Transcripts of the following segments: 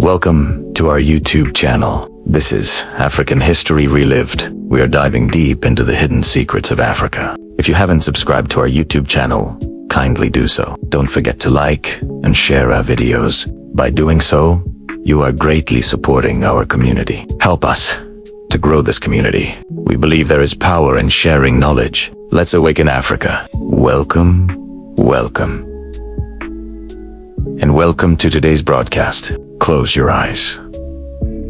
Welcome to our YouTube channel. This is African History Relived. We are diving deep into the hidden secrets of Africa. If you haven't subscribed to our YouTube channel, kindly do so. Don't forget to like and share our videos. By doing so, you are greatly supporting our community. Help us to grow this community. We believe there is power in sharing knowledge. Let's awaken Africa. Welcome, welcome. And welcome to today's broadcast. Close your eyes.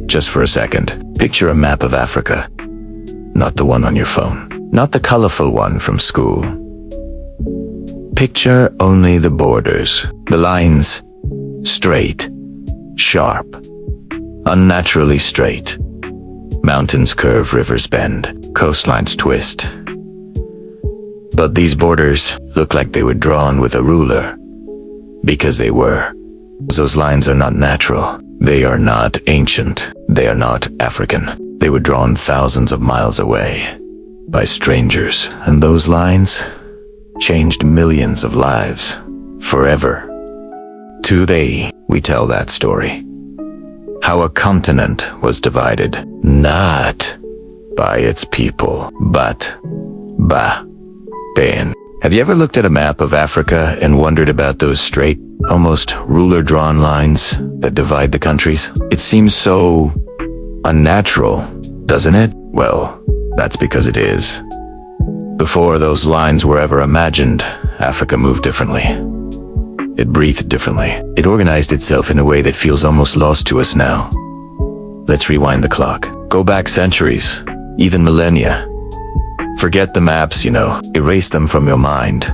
Just for a second, picture a map of Africa. Not the one on your phone. Not the colorful one from school. Picture only the borders. The lines. Straight. Sharp. Unnaturally straight. Mountains curve, rivers bend, coastlines twist. But these borders look like they were drawn with a ruler. Because they were. Those lines are not natural. They are not ancient. They are not African. They were drawn thousands of miles away by strangers. And those lines changed millions of lives forever. Today, we tell that story. How a continent was divided, not by its people, but by pain. Have you ever looked at a map of Africa and wondered about those straight, almost ruler-drawn lines that divide the countries? It seems so unnatural, doesn't it? Well, that's because it is. Before those lines were ever imagined, Africa moved differently. It breathed differently. It organized itself in a way that feels almost lost to us now. Let's rewind the clock. Go back centuries, even millennia. Forget the maps, erase them from your mind.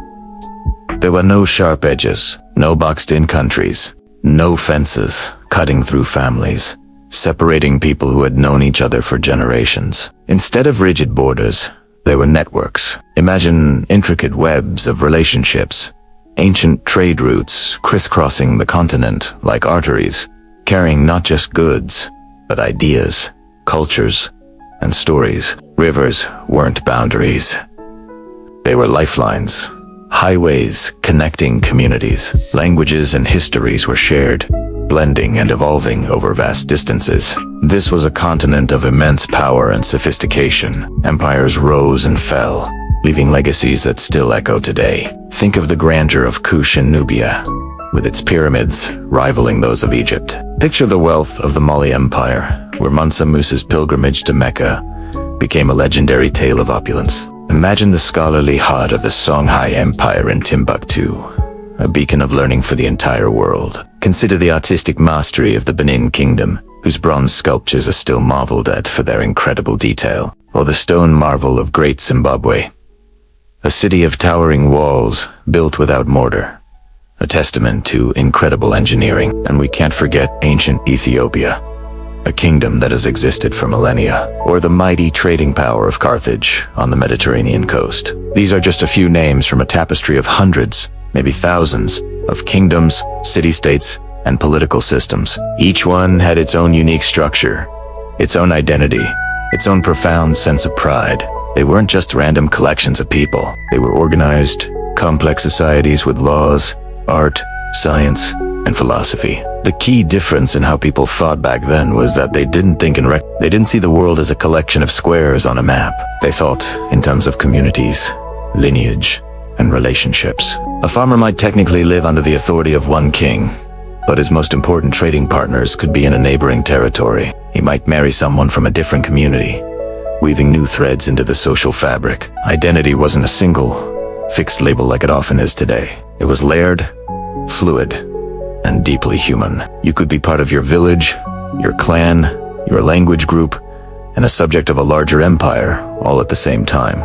There were no sharp edges, no boxed-in countries, no fences cutting through families, separating people who had known each other for generations. Instead of rigid borders, there were networks. Imagine intricate webs of relationships. Ancient trade routes crisscrossing the continent like arteries, carrying not just goods, but ideas, cultures, and stories. Rivers weren't boundaries. They were lifelines, highways connecting communities. Languages and histories were shared, blending and evolving over vast distances. This was a continent of immense power and sophistication. Empires rose and fell, leaving legacies that still echo today. Think of the grandeur of Kush and Nubia, with its pyramids rivaling those of Egypt. Picture the wealth of the Mali Empire, where Mansa Musa's pilgrimage to Mecca became a legendary tale of opulence. Imagine the scholarly heart of the Songhai Empire in Timbuktu, a beacon of learning for the entire world. Consider the artistic mastery of the Benin Kingdom, whose bronze sculptures are still marveled at for their incredible detail, or the stone marvel of Great Zimbabwe, a city of towering walls built without mortar, a testament to incredible engineering. And we can't forget ancient Ethiopia, a kingdom that has existed for millennia, or the mighty trading power of Carthage on the Mediterranean coast. These are just a few names from a tapestry of hundreds, maybe thousands, of kingdoms, city-states, and political systems. Each one had its own unique structure, its own identity, its own profound sense of pride. They weren't just random collections of people. They were organized, complex societies with laws, art, science, and philosophy. The key difference in how people thought back then was that they didn't think they didn't see the world as a collection of squares on a map. They thought in terms of communities, lineage, and relationships. A farmer might technically live under the authority of one king, but his most important trading partners could be in a neighboring territory. He might marry someone from a different community, weaving new threads into the social fabric. Identity wasn't a single, fixed label like it often is today. It was layered, fluid, and deeply human. You could be part of your village, your clan, your language group, and a subject of a larger empire, all at the same time.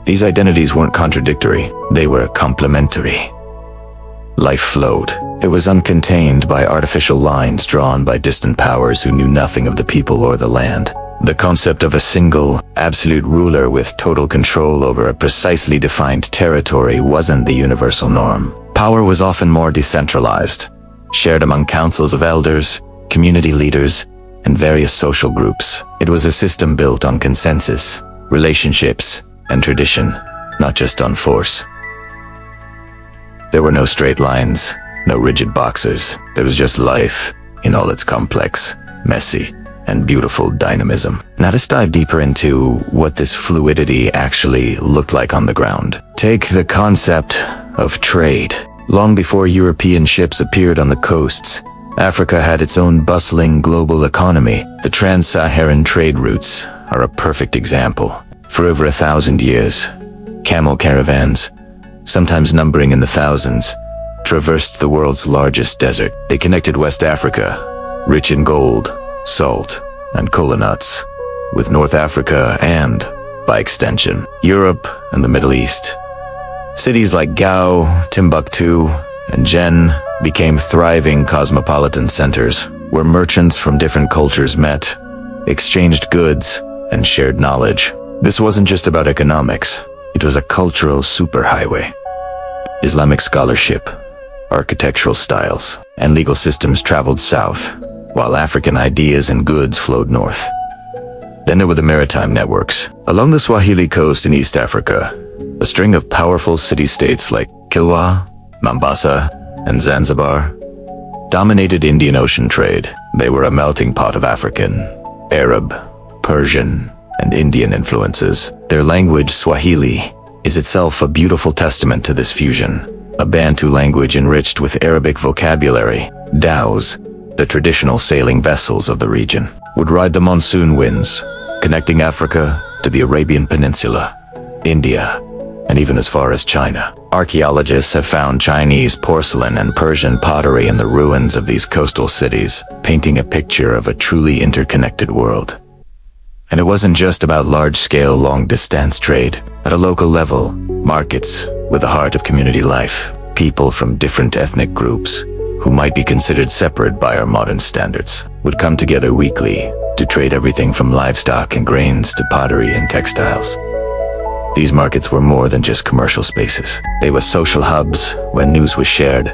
These identities weren't contradictory, they were complementary. Life flowed. It was uncontained by artificial lines drawn by distant powers who knew nothing of the people or the land. The concept of a single, absolute ruler with total control over a precisely defined territory wasn't the universal norm. Power was often more decentralized, shared among councils of elders, community leaders, and various social groups. It was a system built on consensus, relationships, and tradition, not just on force. There were no straight lines, no rigid boxers. There was just life in all its complex, messy, and beautiful dynamism. Now let's dive deeper into what this fluidity actually looked like on the ground. Take the concept of trade. Long before European ships appeared on the coasts, Africa had its own bustling global economy. The trans-Saharan trade routes are a perfect example. For over 1,000 years, camel caravans, sometimes numbering in the thousands, traversed the world's largest desert. They connected West Africa, rich in gold, salt, and cola nuts, with North Africa and, by extension, Europe and the Middle East. Cities like Gao, Timbuktu, and Jen became thriving cosmopolitan centers where merchants from different cultures met, exchanged goods, and shared knowledge. This wasn't just about economics, it was a cultural superhighway. Islamic scholarship, architectural styles, and legal systems traveled south, while African ideas and goods flowed north. Then there were the maritime networks. Along the Swahili coast in East Africa, a string of powerful city-states like Kilwa, Mombasa, and Zanzibar dominated Indian Ocean trade. They were a melting pot of African, Arab, Persian, and Indian influences. Their language, Swahili, is itself a beautiful testament to this fusion, a Bantu language enriched with Arabic vocabulary. Dhows, the traditional sailing vessels of the region, would ride the monsoon winds, connecting Africa to the Arabian Peninsula, India, and even as far as China. Archaeologists have found Chinese porcelain and Persian pottery in the ruins of these coastal cities, painting a picture of a truly interconnected world. And it wasn't just about large-scale, long-distance trade. At a local level, markets were the heart of community life. People from different ethnic groups, who might be considered separate by our modern standards, would come together weekly to trade everything from livestock and grains to pottery and textiles. These markets were more than just commercial spaces. They were social hubs where news was shared,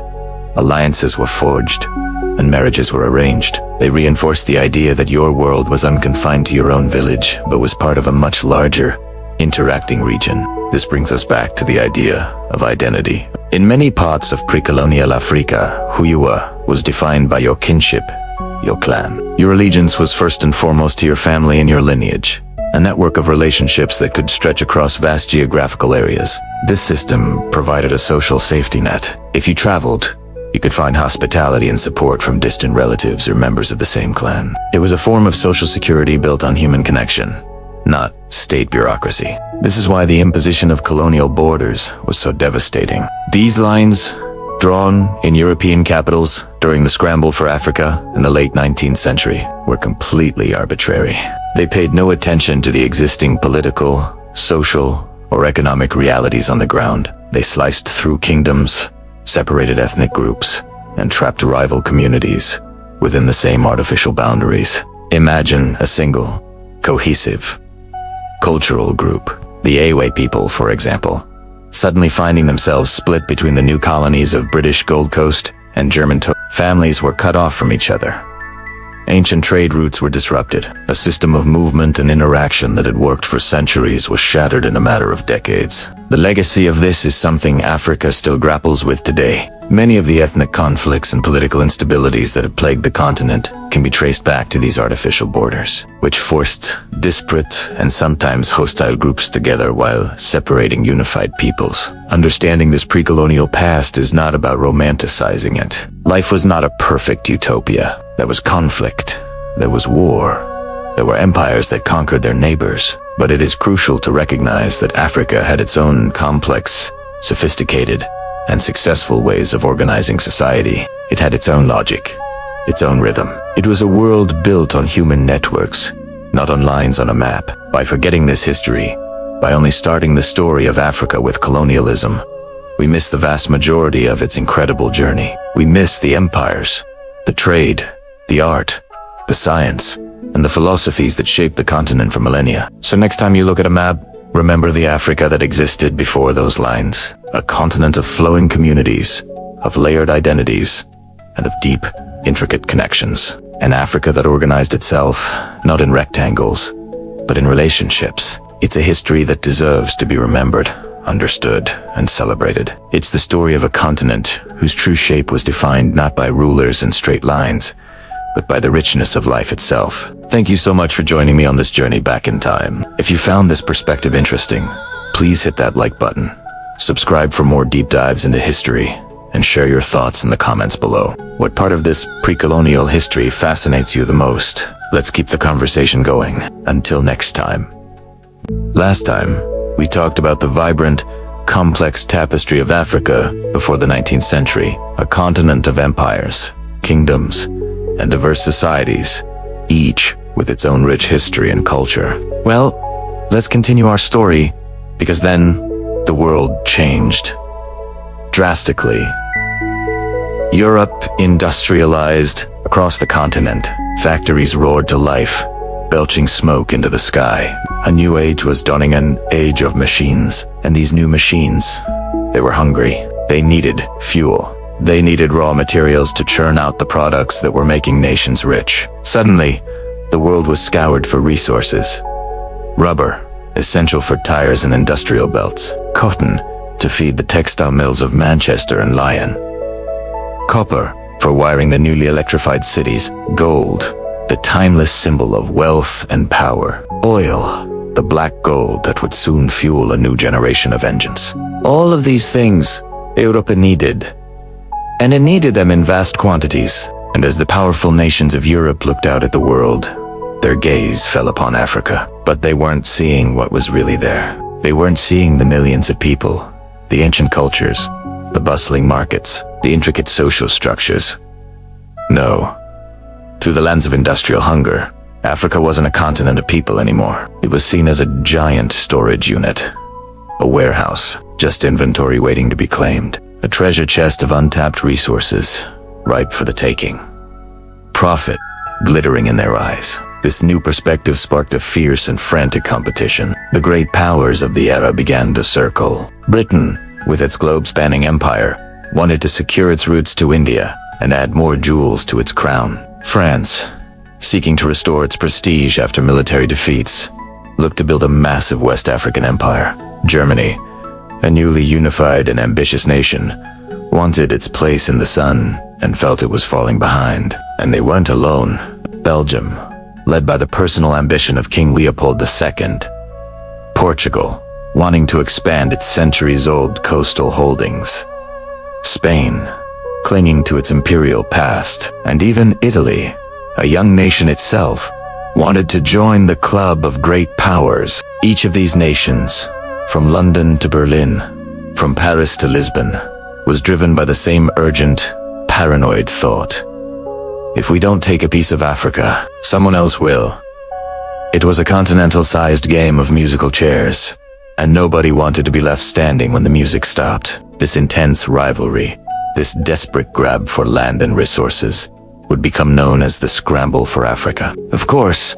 alliances were forged, and marriages were arranged. They reinforced the idea that your world was unconfined to your own village, but was part of a much larger, interacting region. This brings us back to the idea of identity. In many parts of pre-colonial Africa, who you were was defined by your kinship, your clan. Your allegiance was first and foremost to your family and your lineage, a network of relationships that could stretch across vast geographical areas. This system provided a social safety net. If you traveled, you could find hospitality and support from distant relatives or members of the same clan. It was a form of social security built on human connection, not state bureaucracy. This is why the imposition of colonial borders was so devastating. These lines, drawn in European capitals during the scramble for Africa in the late 19th century, were completely arbitrary. They paid no attention to the existing political, social, or economic realities on the ground. They sliced through kingdoms, separated ethnic groups, and trapped rival communities within the same artificial boundaries. Imagine a single, cohesive, cultural group, the Awe people, for example, suddenly finding themselves split between the new colonies of British Gold Coast and German families were cut off from each other. Ancient trade routes were disrupted. A system of movement and interaction that had worked for centuries was shattered in a matter of decades. The legacy of this is something Africa still grapples with today. Many of the ethnic conflicts and political instabilities that have plagued the continent can be traced back to these artificial borders, which forced disparate and sometimes hostile groups together while separating unified peoples. Understanding this pre-colonial past is not about romanticizing it. Life was not a perfect utopia. There was conflict, there was war, there were empires that conquered their neighbors. But it is crucial to recognize that Africa had its own complex, sophisticated, and successful ways of organizing society. It had its own logic, its own rhythm. It was a world built on human networks, not on lines on a map. By forgetting this history, by only starting the story of Africa with colonialism, we miss the vast majority of its incredible journey. We miss the empires, the trade, the art, the science, and the philosophies that shaped the continent for millennia. So next time you look at a map, remember the Africa that existed before those lines. A continent of flowing communities, of layered identities, and of deep, intricate connections. An Africa that organized itself, not in rectangles, but in relationships. It's a history that deserves to be remembered, understood, and celebrated. It's the story of a continent whose true shape was defined not by rulers and straight lines, but by the richness of life itself. Thank you so much for joining me on this journey back in time. If you found this perspective interesting, please hit that like button, subscribe for more deep dives into history, and share your thoughts in the comments below. What part of this pre-colonial history fascinates you the most? Let's keep the conversation going. Until next time. Last time, we talked about the vibrant, complex tapestry of Africa before the 19th century, a continent of empires, kingdoms, and diverse societies, each with its own rich history and culture. Well, let's continue our story, because then the world changed drastically. Europe industrialized across the continent. Factories roared to life, belching smoke into the sky. A new age was dawning, an age of machines. And these new machines, they were hungry. They needed fuel. They needed raw materials to churn out the products that were making nations rich. Suddenly, the world was scoured for resources. Rubber, essential for tires and industrial belts. Cotton, to feed the textile mills of Manchester and Lyon. Copper, for wiring the newly electrified cities. Gold, the timeless symbol of wealth and power. Oil, the black gold that would soon fuel a new generation of engines. All of these things Europe needed. And it needed them in vast quantities. And as the powerful nations of Europe looked out at the world, their gaze fell upon Africa. But they weren't seeing what was really there. They weren't seeing the millions of people, the ancient cultures, the bustling markets, the intricate social structures. No. Through the lens of industrial hunger, Africa wasn't a continent of people anymore. It was seen as a giant storage unit. A warehouse, just inventory waiting to be claimed. A treasure chest of untapped resources, ripe for the taking. Profit, glittering in their eyes. This new perspective sparked a fierce and frantic competition. The great powers of the era began to circle. Britain, with its globe-spanning empire, wanted to secure its roots to India and add more jewels to its crown. France, seeking to restore its prestige after military defeats, looked to build a massive West African empire. Germany, a newly unified and ambitious nation, wanted its place in the sun and felt it was falling behind. And they weren't alone. Belgium, led by the personal ambition of King Leopold II. Portugal, wanting to expand its centuries-old coastal holdings. Spain, clinging to its imperial past. And even Italy, a young nation itself, wanted to join the club of great powers. Each of these nations, from London to Berlin, from Paris to Lisbon, was driven by the same urgent, paranoid thought. If we don't take a piece of Africa, someone else will. It was a continental-sized game of musical chairs, and nobody wanted to be left standing when the music stopped. This intense rivalry, this desperate grab for land and resources, would become known as the Scramble for Africa. Of course,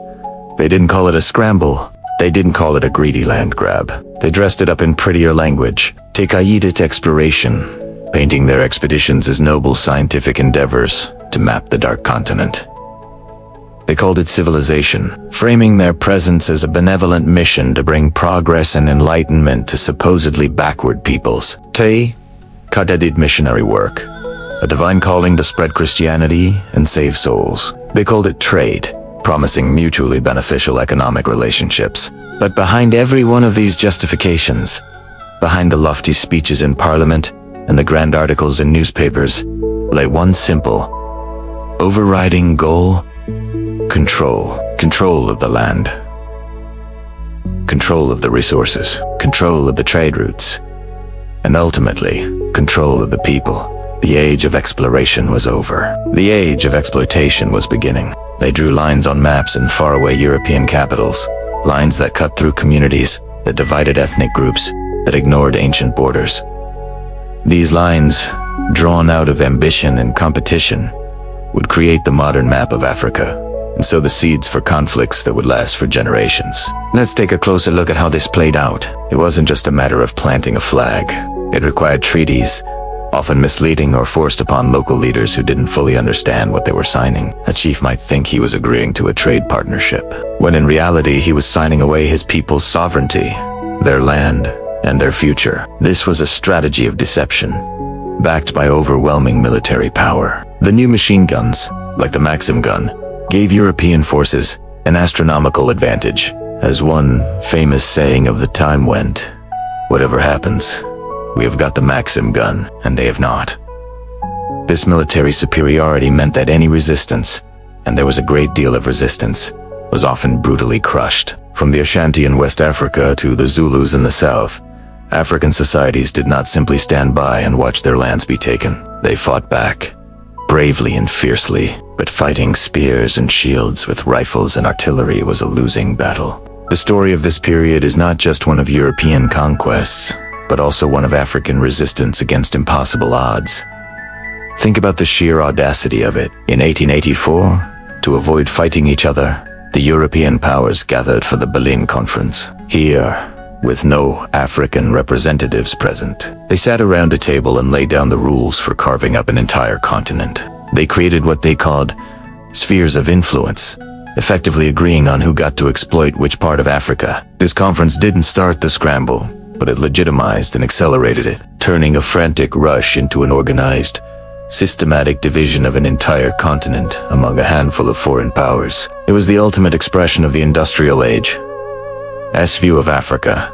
they didn't call it a scramble. They didn't call it a greedy land grab. They dressed it up in prettier language. Tecaidit exploration, painting their expeditions as noble scientific endeavors to map the Dark Continent. They called it civilization, framing their presence as a benevolent mission to bring progress and enlightenment to supposedly backward peoples. Te Kadedid missionary work, a divine calling to spread Christianity and save souls. They called it trade, promising mutually beneficial economic relationships. But behind every one of these justifications, behind the lofty speeches in Parliament and the grand articles in newspapers, lay one simple, overriding goal: control. Control of the land. Control of the resources. Control of the trade routes. And ultimately, control of the people. The age of exploration was over. The age of exploitation was beginning. They drew lines on maps in faraway European capitals, lines that cut through communities, that divided ethnic groups, that ignored ancient borders. These lines, drawn out of ambition and competition, would create the modern map of Africa, and sow the seeds for conflicts that would last for generations. Let's take a closer look at how this played out. It wasn't just a matter of planting a flag. It required treaties, often misleading or forced upon local leaders who didn't fully understand what they were signing. A chief might think he was agreeing to a trade partnership, when in reality he was signing away his people's sovereignty, their land, and their future. This was a strategy of deception, backed by overwhelming military power. The new machine guns, like the Maxim gun, gave European forces an astronomical advantage. As one famous saying of the time went, "Whatever happens, we have got the Maxim gun, and they have not." This military superiority meant that any resistance, and there was a great deal of resistance, was often brutally crushed. From the Ashanti in West Africa to the Zulus in the South, African societies did not simply stand by and watch their lands be taken. They fought back, bravely and fiercely, but fighting spears and shields with rifles and artillery was a losing battle. The story of this period is not just one of European conquests, but also one of African resistance against impossible odds. Think about the sheer audacity of it. In 1884, to avoid fighting each other, the European powers gathered for the Berlin Conference. Here, with no African representatives present, they sat around a table and laid down the rules for carving up an entire continent. They created what they called spheres of influence, effectively agreeing on who got to exploit which part of Africa. This conference didn't start the scramble, but it legitimized and accelerated it, turning a frantic rush into an organized, systematic division of an entire continent among a handful of foreign powers. It was the ultimate expression of the industrial age. S view of Africa,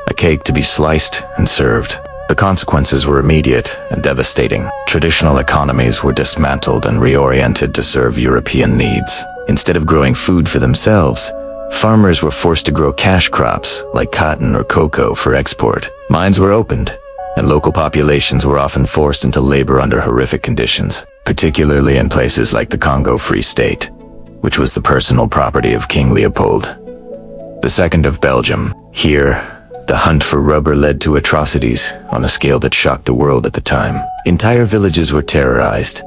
a cake to be sliced and served. The consequences were immediate and devastating. Traditional economies were dismantled and reoriented to serve European needs. Instead of growing food for themselves, farmers were forced to grow cash crops like cotton or cocoa for export. Mines were opened, and local populations were often forced into labor under horrific conditions, particularly in places like the Congo Free State, which was the personal property of King Leopold II of Belgium. Here, the hunt for rubber led to atrocities on a scale that shocked the world at the time. Entire villages were terrorized.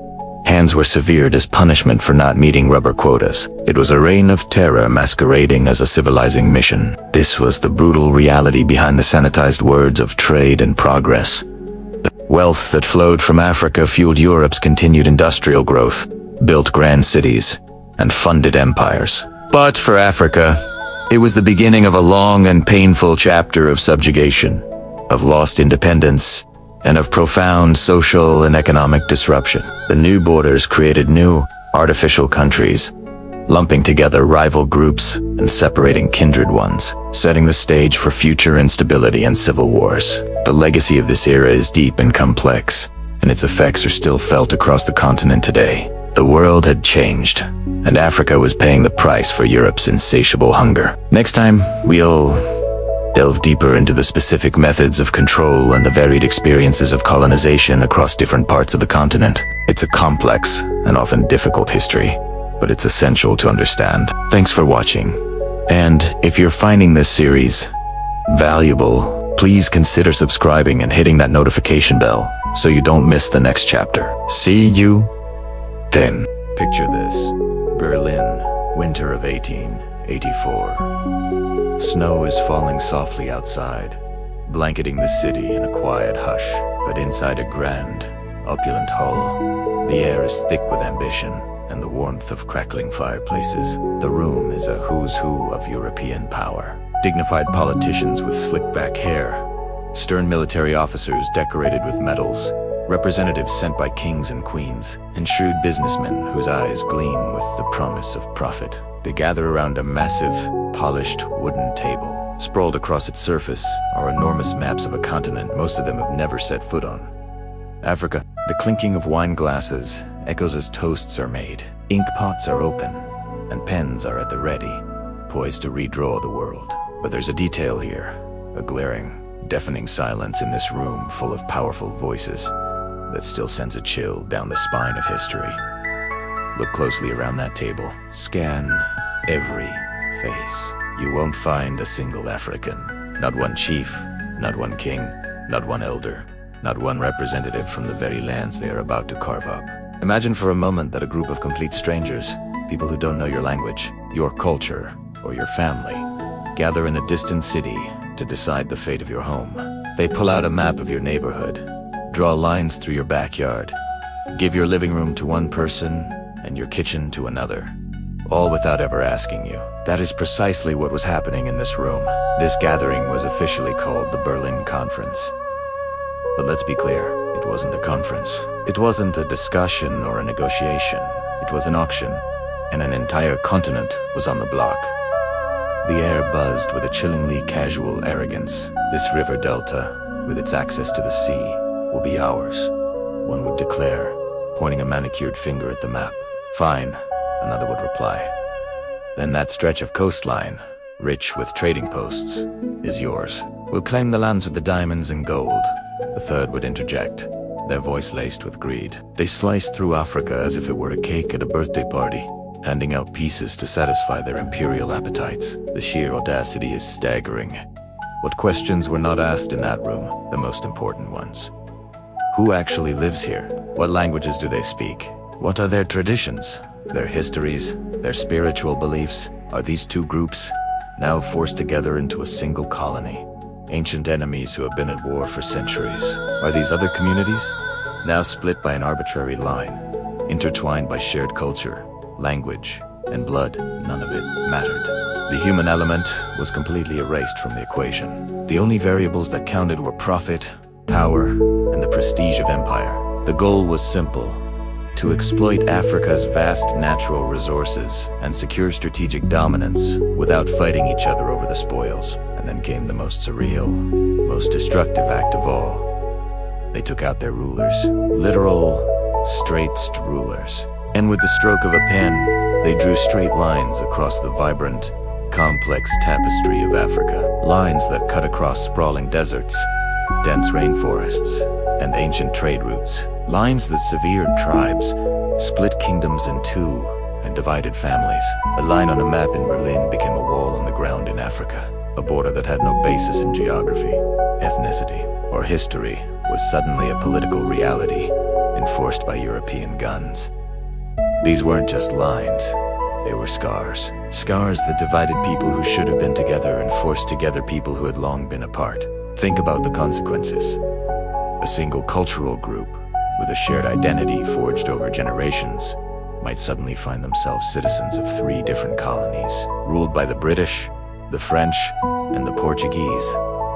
Hands were severed as punishment for not meeting rubber quotas. It was a reign of terror masquerading as a civilizing mission. This was the brutal reality behind the sanitized words of trade and progress. The wealth that flowed from Africa fueled Europe's continued industrial growth, built grand cities, and funded empires. But for Africa, it was the beginning of a long and painful chapter of subjugation, of lost independence, and of profound social and economic disruption. The new borders created new, artificial countries, lumping together rival groups and separating kindred ones, setting the stage for future instability and civil wars. The legacy of this era is deep and complex, and its effects are still felt across the continent today. The world had changed, and Africa was paying the price for Europe's insatiable hunger. Next time, we'll delve deeper into the specific methods of control and the varied experiences of colonization across different parts of the continent. It's a complex and often difficult history, but it's essential to understand. Thanks for watching. And if you're finding this series valuable, please consider subscribing and hitting that notification bell so you don't miss the next chapter. See you then. Picture this: Berlin, winter of 1884. Snow is falling softly outside, blanketing the city in a quiet hush. But inside a grand, opulent hall, the air is thick with ambition and the warmth of crackling fireplaces. The room is a who's who of European power. Dignified politicians with slick-back hair, stern military officers decorated with medals, representatives sent by kings and queens, and shrewd businessmen whose eyes gleam with the promise of profit. They gather around a massive, polished wooden table. Sprawled across its surface are enormous maps of a continent most of them have never set foot on. Africa. The clinking of wine glasses echoes as toasts are made. Ink pots are open, and pens are at the ready, poised to redraw the world. But there's a detail here, a glaring, deafening silence in this room full of powerful voices that still sends a chill down the spine of history. Look closely around that table. Scan every face. You won't find a single African. Not one chief, not one king, not one elder, not one representative from the very lands they are about to carve up. Imagine for a moment that a group of complete strangers, people who don't know your language, your culture, or your family, gather in a distant city to decide the fate of your home. They pull out a map of your neighborhood, draw lines through your backyard, give your living room to one person and your kitchen to another, all without ever asking you. That is precisely what was happening in this room. This gathering was officially called the Berlin Conference. But let's be clear, It wasn't a conference. It wasn't a discussion or a negotiation. It was an auction, and an entire continent was on the block. The air buzzed with a chillingly casual arrogance. This river delta, with its access to the sea, will be ours, one would declare, pointing a manicured finger at the map. Fine, another would reply. Then that stretch of coastline, rich with trading posts, is yours. We'll claim the lands of the diamonds and gold. A third would interject, their voice laced with greed. They sliced through Africa as if it were a cake at a birthday party, handing out pieces to satisfy their imperial appetites. The sheer audacity is staggering. What questions were not asked in that room? The most important ones. Who actually lives here? What languages do they speak? What are their traditions? Their histories? Their spiritual beliefs? Are these two groups now forced together into a single colony? Ancient enemies who have been at war for centuries. Are these other communities now split by an arbitrary line, intertwined by shared culture, language, and blood? None of it mattered. The human element was completely erased from the equation. The only variables that counted were profit, power, and the prestige of empire. The goal was simple: to exploit Africa's vast natural resources and secure strategic dominance without fighting each other over the spoils. And then came the most surreal, most destructive act of all. They took out their rulers. Literal, straight rulers. And with the stroke of a pen, they drew straight lines across the vibrant, complex tapestry of Africa. Lines that cut across sprawling deserts, dense rainforests, and ancient trade routes. Lines that severed tribes, split kingdoms in two, and divided families. A line on a map in Berlin became a wall on the ground in Africa. A border that had no basis in geography, ethnicity, or history was suddenly a political reality, enforced by European guns. These weren't just lines, they were scars. Scars that divided people who should have been together and forced together people who had long been apart. Think about the consequences. A single cultural group, with a shared identity forged over generations, might suddenly find themselves citizens of 3 different colonies, ruled by the British, the French, and the Portuguese,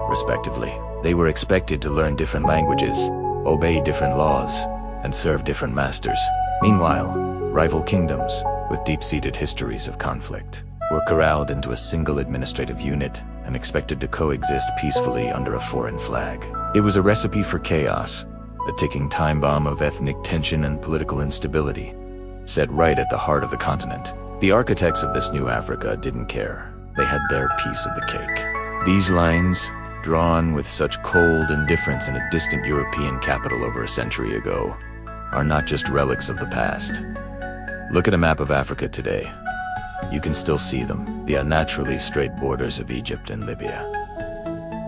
respectively. They were expected to learn different languages, obey different laws, and serve different masters. Meanwhile, rival kingdoms, with deep-seated histories of conflict, were corralled into a single administrative unit and expected to coexist peacefully under a foreign flag. It was a recipe for chaos, a ticking time bomb of ethnic tension and political instability, set right at the heart of the continent. The architects of this new Africa didn't care. They had their piece of the cake. These lines, drawn with such cold indifference in a distant European capital over a century ago, are not just relics of the past. Look at a map of Africa today. You can still see them, the unnaturally straight borders of Egypt and Libya.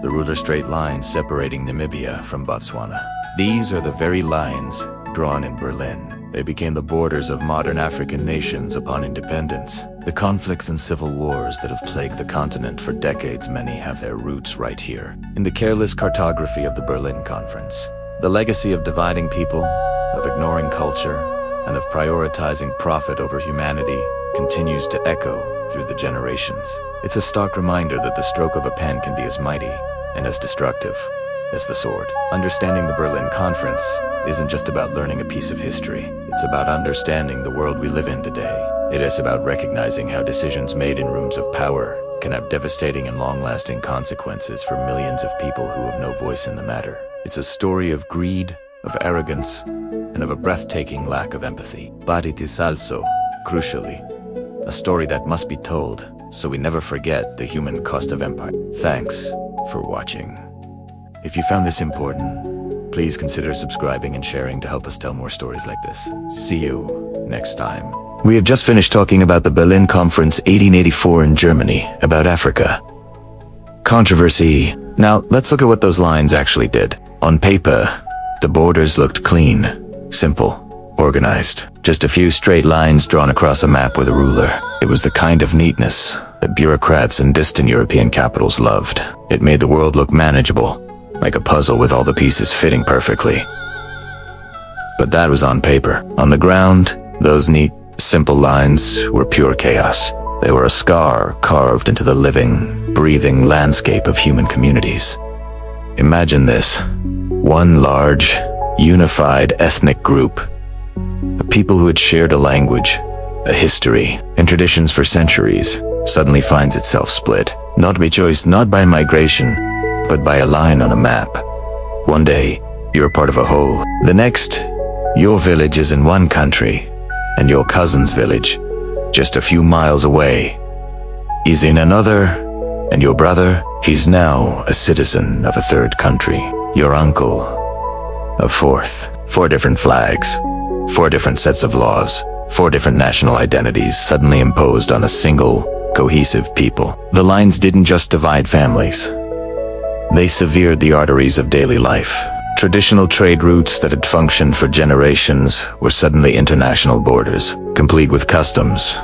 The ruler straight lines separating Namibia from Botswana. These are the very lines drawn in Berlin. They became the borders of modern African nations upon independence. The conflicts and civil wars that have plagued the continent for decades, many have their roots right here. In the careless cartography of the Berlin Conference, the legacy of dividing people, of ignoring culture, and of prioritizing profit over humanity continues to echo through the generations. It's a stark reminder that the stroke of a pen can be as mighty and as destructive as the sword. Understanding the Berlin Conference isn't just about learning a piece of history. It's about understanding the world we live in today. It is about recognizing how decisions made in rooms of power can have devastating and long-lasting consequences for millions of people who have no voice in the matter. It's a story of greed, of arrogance, and of a breathtaking lack of empathy. But it is also, crucially, a story that must be told, so we never forget the human cost of empire. Thanks for watching. If you found this important, please consider subscribing and sharing to help us tell more stories like this. See you next time. We have just finished talking about the Berlin Conference 1884 in Germany, about Africa. Controversy. Now, let's look at what those lines actually did. On paper, the borders looked clean, simple, organized. Just a few straight lines drawn across a map with a ruler. It was the kind of neatness that bureaucrats in distant European capitals loved. It made the world look manageable, like a puzzle with all the pieces fitting perfectly. But that was on paper. On the ground, those neat, simple lines were pure chaos. They were a scar carved into the living, breathing landscape of human communities. Imagine this. One large, unified ethnic group. A people who had shared a language, a history, and traditions for centuries suddenly finds itself split, not by choice, not by migration, but by a line on a map. One day, you're part of a whole. The next, your village is in one country, and your cousin's village, just a few miles away, is in another, and your brother, he's now a citizen of a third country. Your uncle, a fourth. 4 different flags, 4 different sets of laws, 4 different national identities suddenly imposed on a single, cohesive people. The lines didn't just divide families. They severed the arteries of daily life. Traditional trade routes that had functioned for generations were suddenly international borders, complete with customs,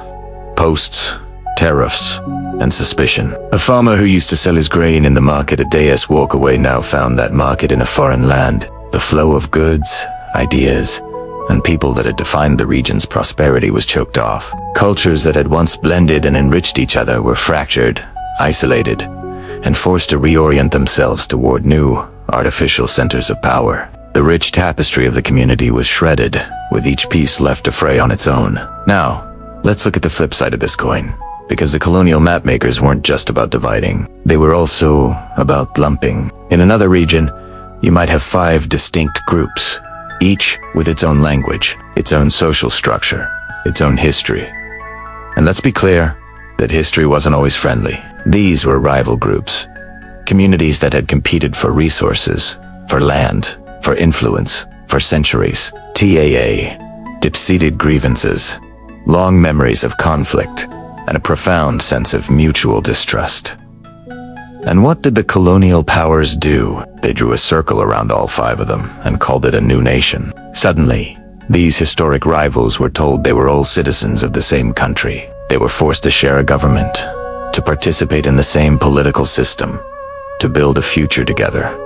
posts, tariffs, and suspicion. A farmer who used to sell his grain in the market a day's walk away now found that market in a foreign land. The flow of goods, ideas, and people that had defined the region's prosperity was choked off. Cultures that had once blended and enriched each other were fractured, isolated, and forced to reorient themselves toward new, artificial centers of power. The rich tapestry of the community was shredded, with each piece left to fray on its own. Now, let's look at the flip side of this coin, because the colonial mapmakers weren't just about dividing. They were also about lumping. In another region, you might have 5 distinct groups, each with its own language, its own social structure, its own history. And let's be clear that history wasn't always friendly. These were rival groups, communities that had competed for resources, for land, for influence, for centuries. TAA, deep-seated grievances, long memories of conflict, and a profound sense of mutual distrust. And what did the colonial powers do? They drew a circle around all 5 of them and called it a new nation. Suddenly, these historic rivals were told they were all citizens of the same country. They were forced to share a government, to participate in the same political system, to build a future together.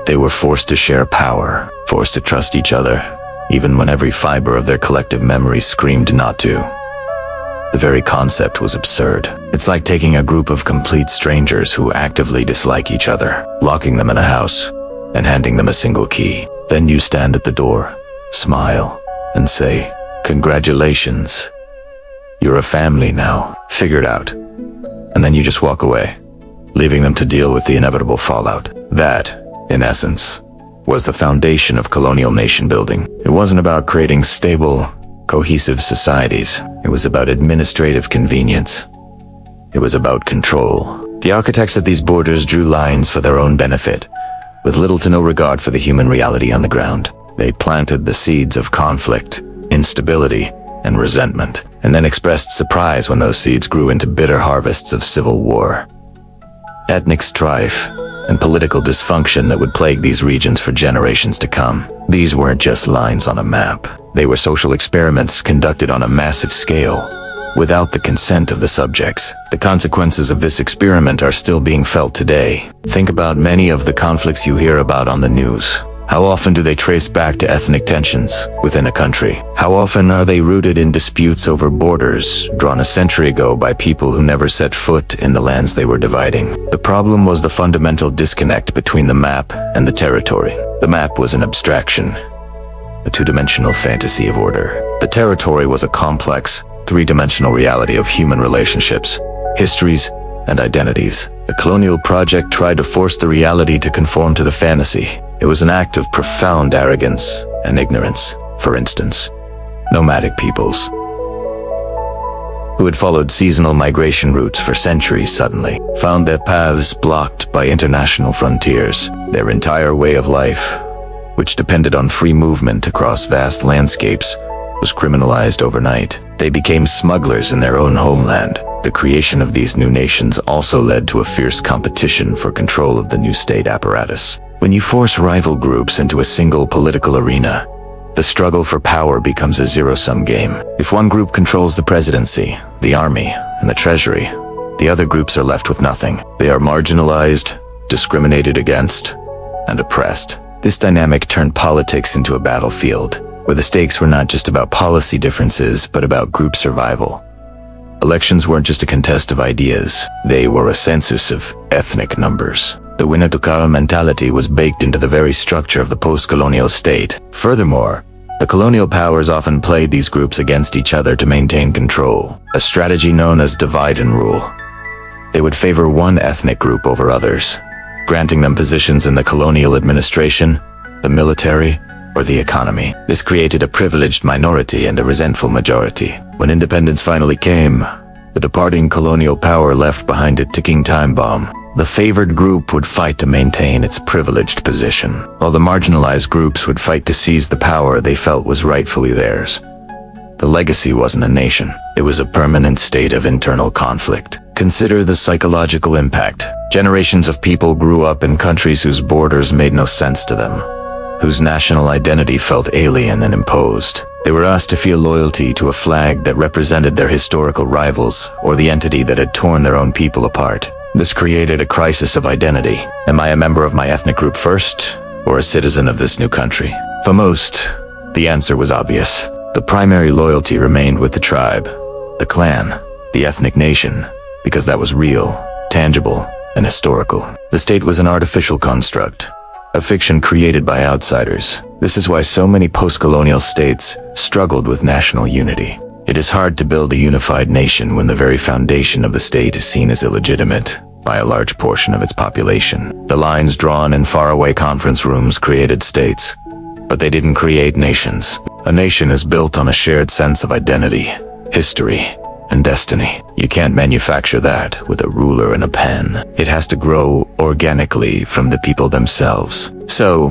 They were forced to share power, forced to trust each other, even when every fiber of their collective memory screamed not to. The very concept was absurd. It's like taking a group of complete strangers who actively dislike each other, locking them in a house, and handing them a single key. Then you stand at the door, smile, and say, "Congratulations. You're a family now. Figure it out." And then you just walk away, leaving them to deal with the inevitable fallout. That, in essence, was the foundation of colonial nation building. It wasn't about creating stable, cohesive societies. It was about administrative convenience. It was about control. The architects of these borders drew lines for their own benefit, with little to no regard for the human reality on the ground. They planted the seeds of conflict, instability, and resentment, and then expressed surprise when those seeds grew into bitter harvests of civil war, ethnic strife, and political dysfunction that would plague these regions for generations to come. These weren't just lines on a map. They were social experiments conducted on a massive scale, without the consent of the subjects. The consequences of this experiment are still being felt today. Think about many of the conflicts you hear about on the news. How often do they trace back to ethnic tensions within a country? How often are they rooted in disputes over borders drawn a century ago by people who never set foot in the lands they were dividing? The problem was the fundamental disconnect between the map and the territory. The map was an abstraction, a 2-dimensional fantasy of order. The territory was a complex, 3-dimensional reality of human relationships, histories, and identities. The colonial project tried to force the reality to conform to the fantasy. It was an act of profound arrogance and ignorance. For instance, nomadic peoples, who had followed seasonal migration routes for centuries suddenly found their paths blocked by international frontiers. Their entire way of life, which depended on free movement across vast landscapes, was criminalized overnight. They became smugglers in their own homeland. The creation of these new nations also led to a fierce competition for control of the new state apparatus. When you force rival groups into a single political arena, the struggle for power becomes a zero-sum game. If one group controls the presidency, the army, and the treasury, the other groups are left with nothing. They are marginalized, discriminated against, and oppressed. This dynamic turned politics into a battlefield, where the stakes were not just about policy differences, but about group survival. Elections weren't just a contest of ideas, they were a census of ethnic numbers. The winner-to-carl mentality was baked into the very structure of the post-colonial state. Furthermore, the colonial powers often played these groups against each other to maintain control, a strategy known as divide and rule. They would favor one ethnic group over others, granting them positions in the colonial administration, the military, or the economy. This created a privileged minority and a resentful majority. When independence finally came, the departing colonial power left behind a ticking time bomb. The favored group would fight to maintain its privileged position, while the marginalized groups would fight to seize the power they felt was rightfully theirs. The legacy wasn't a nation. It was a permanent state of internal conflict. Consider the psychological impact. Generations of people grew up in countries whose borders made no sense to them, whose national identity felt alien and imposed. They were asked to feel loyalty to a flag that represented their historical rivals or the entity that had torn their own people apart. This created a crisis of identity. Am I a member of my ethnic group first, or a citizen of this new country? For most, the answer was obvious. The primary loyalty remained with the tribe, the clan, the ethnic nation, because that was real, tangible, and historical. The state was an artificial construct, a fiction created by outsiders. This is why so many post-colonial states struggled with national unity. It is hard to build a unified nation when the very foundation of the state is seen as illegitimate by a large portion of its population. The lines drawn in faraway conference rooms created states, but they didn't create nations. A nation is built on a shared sense of identity, history, and destiny. You can't manufacture that with a ruler and a pen. It has to grow organically from the people themselves. So,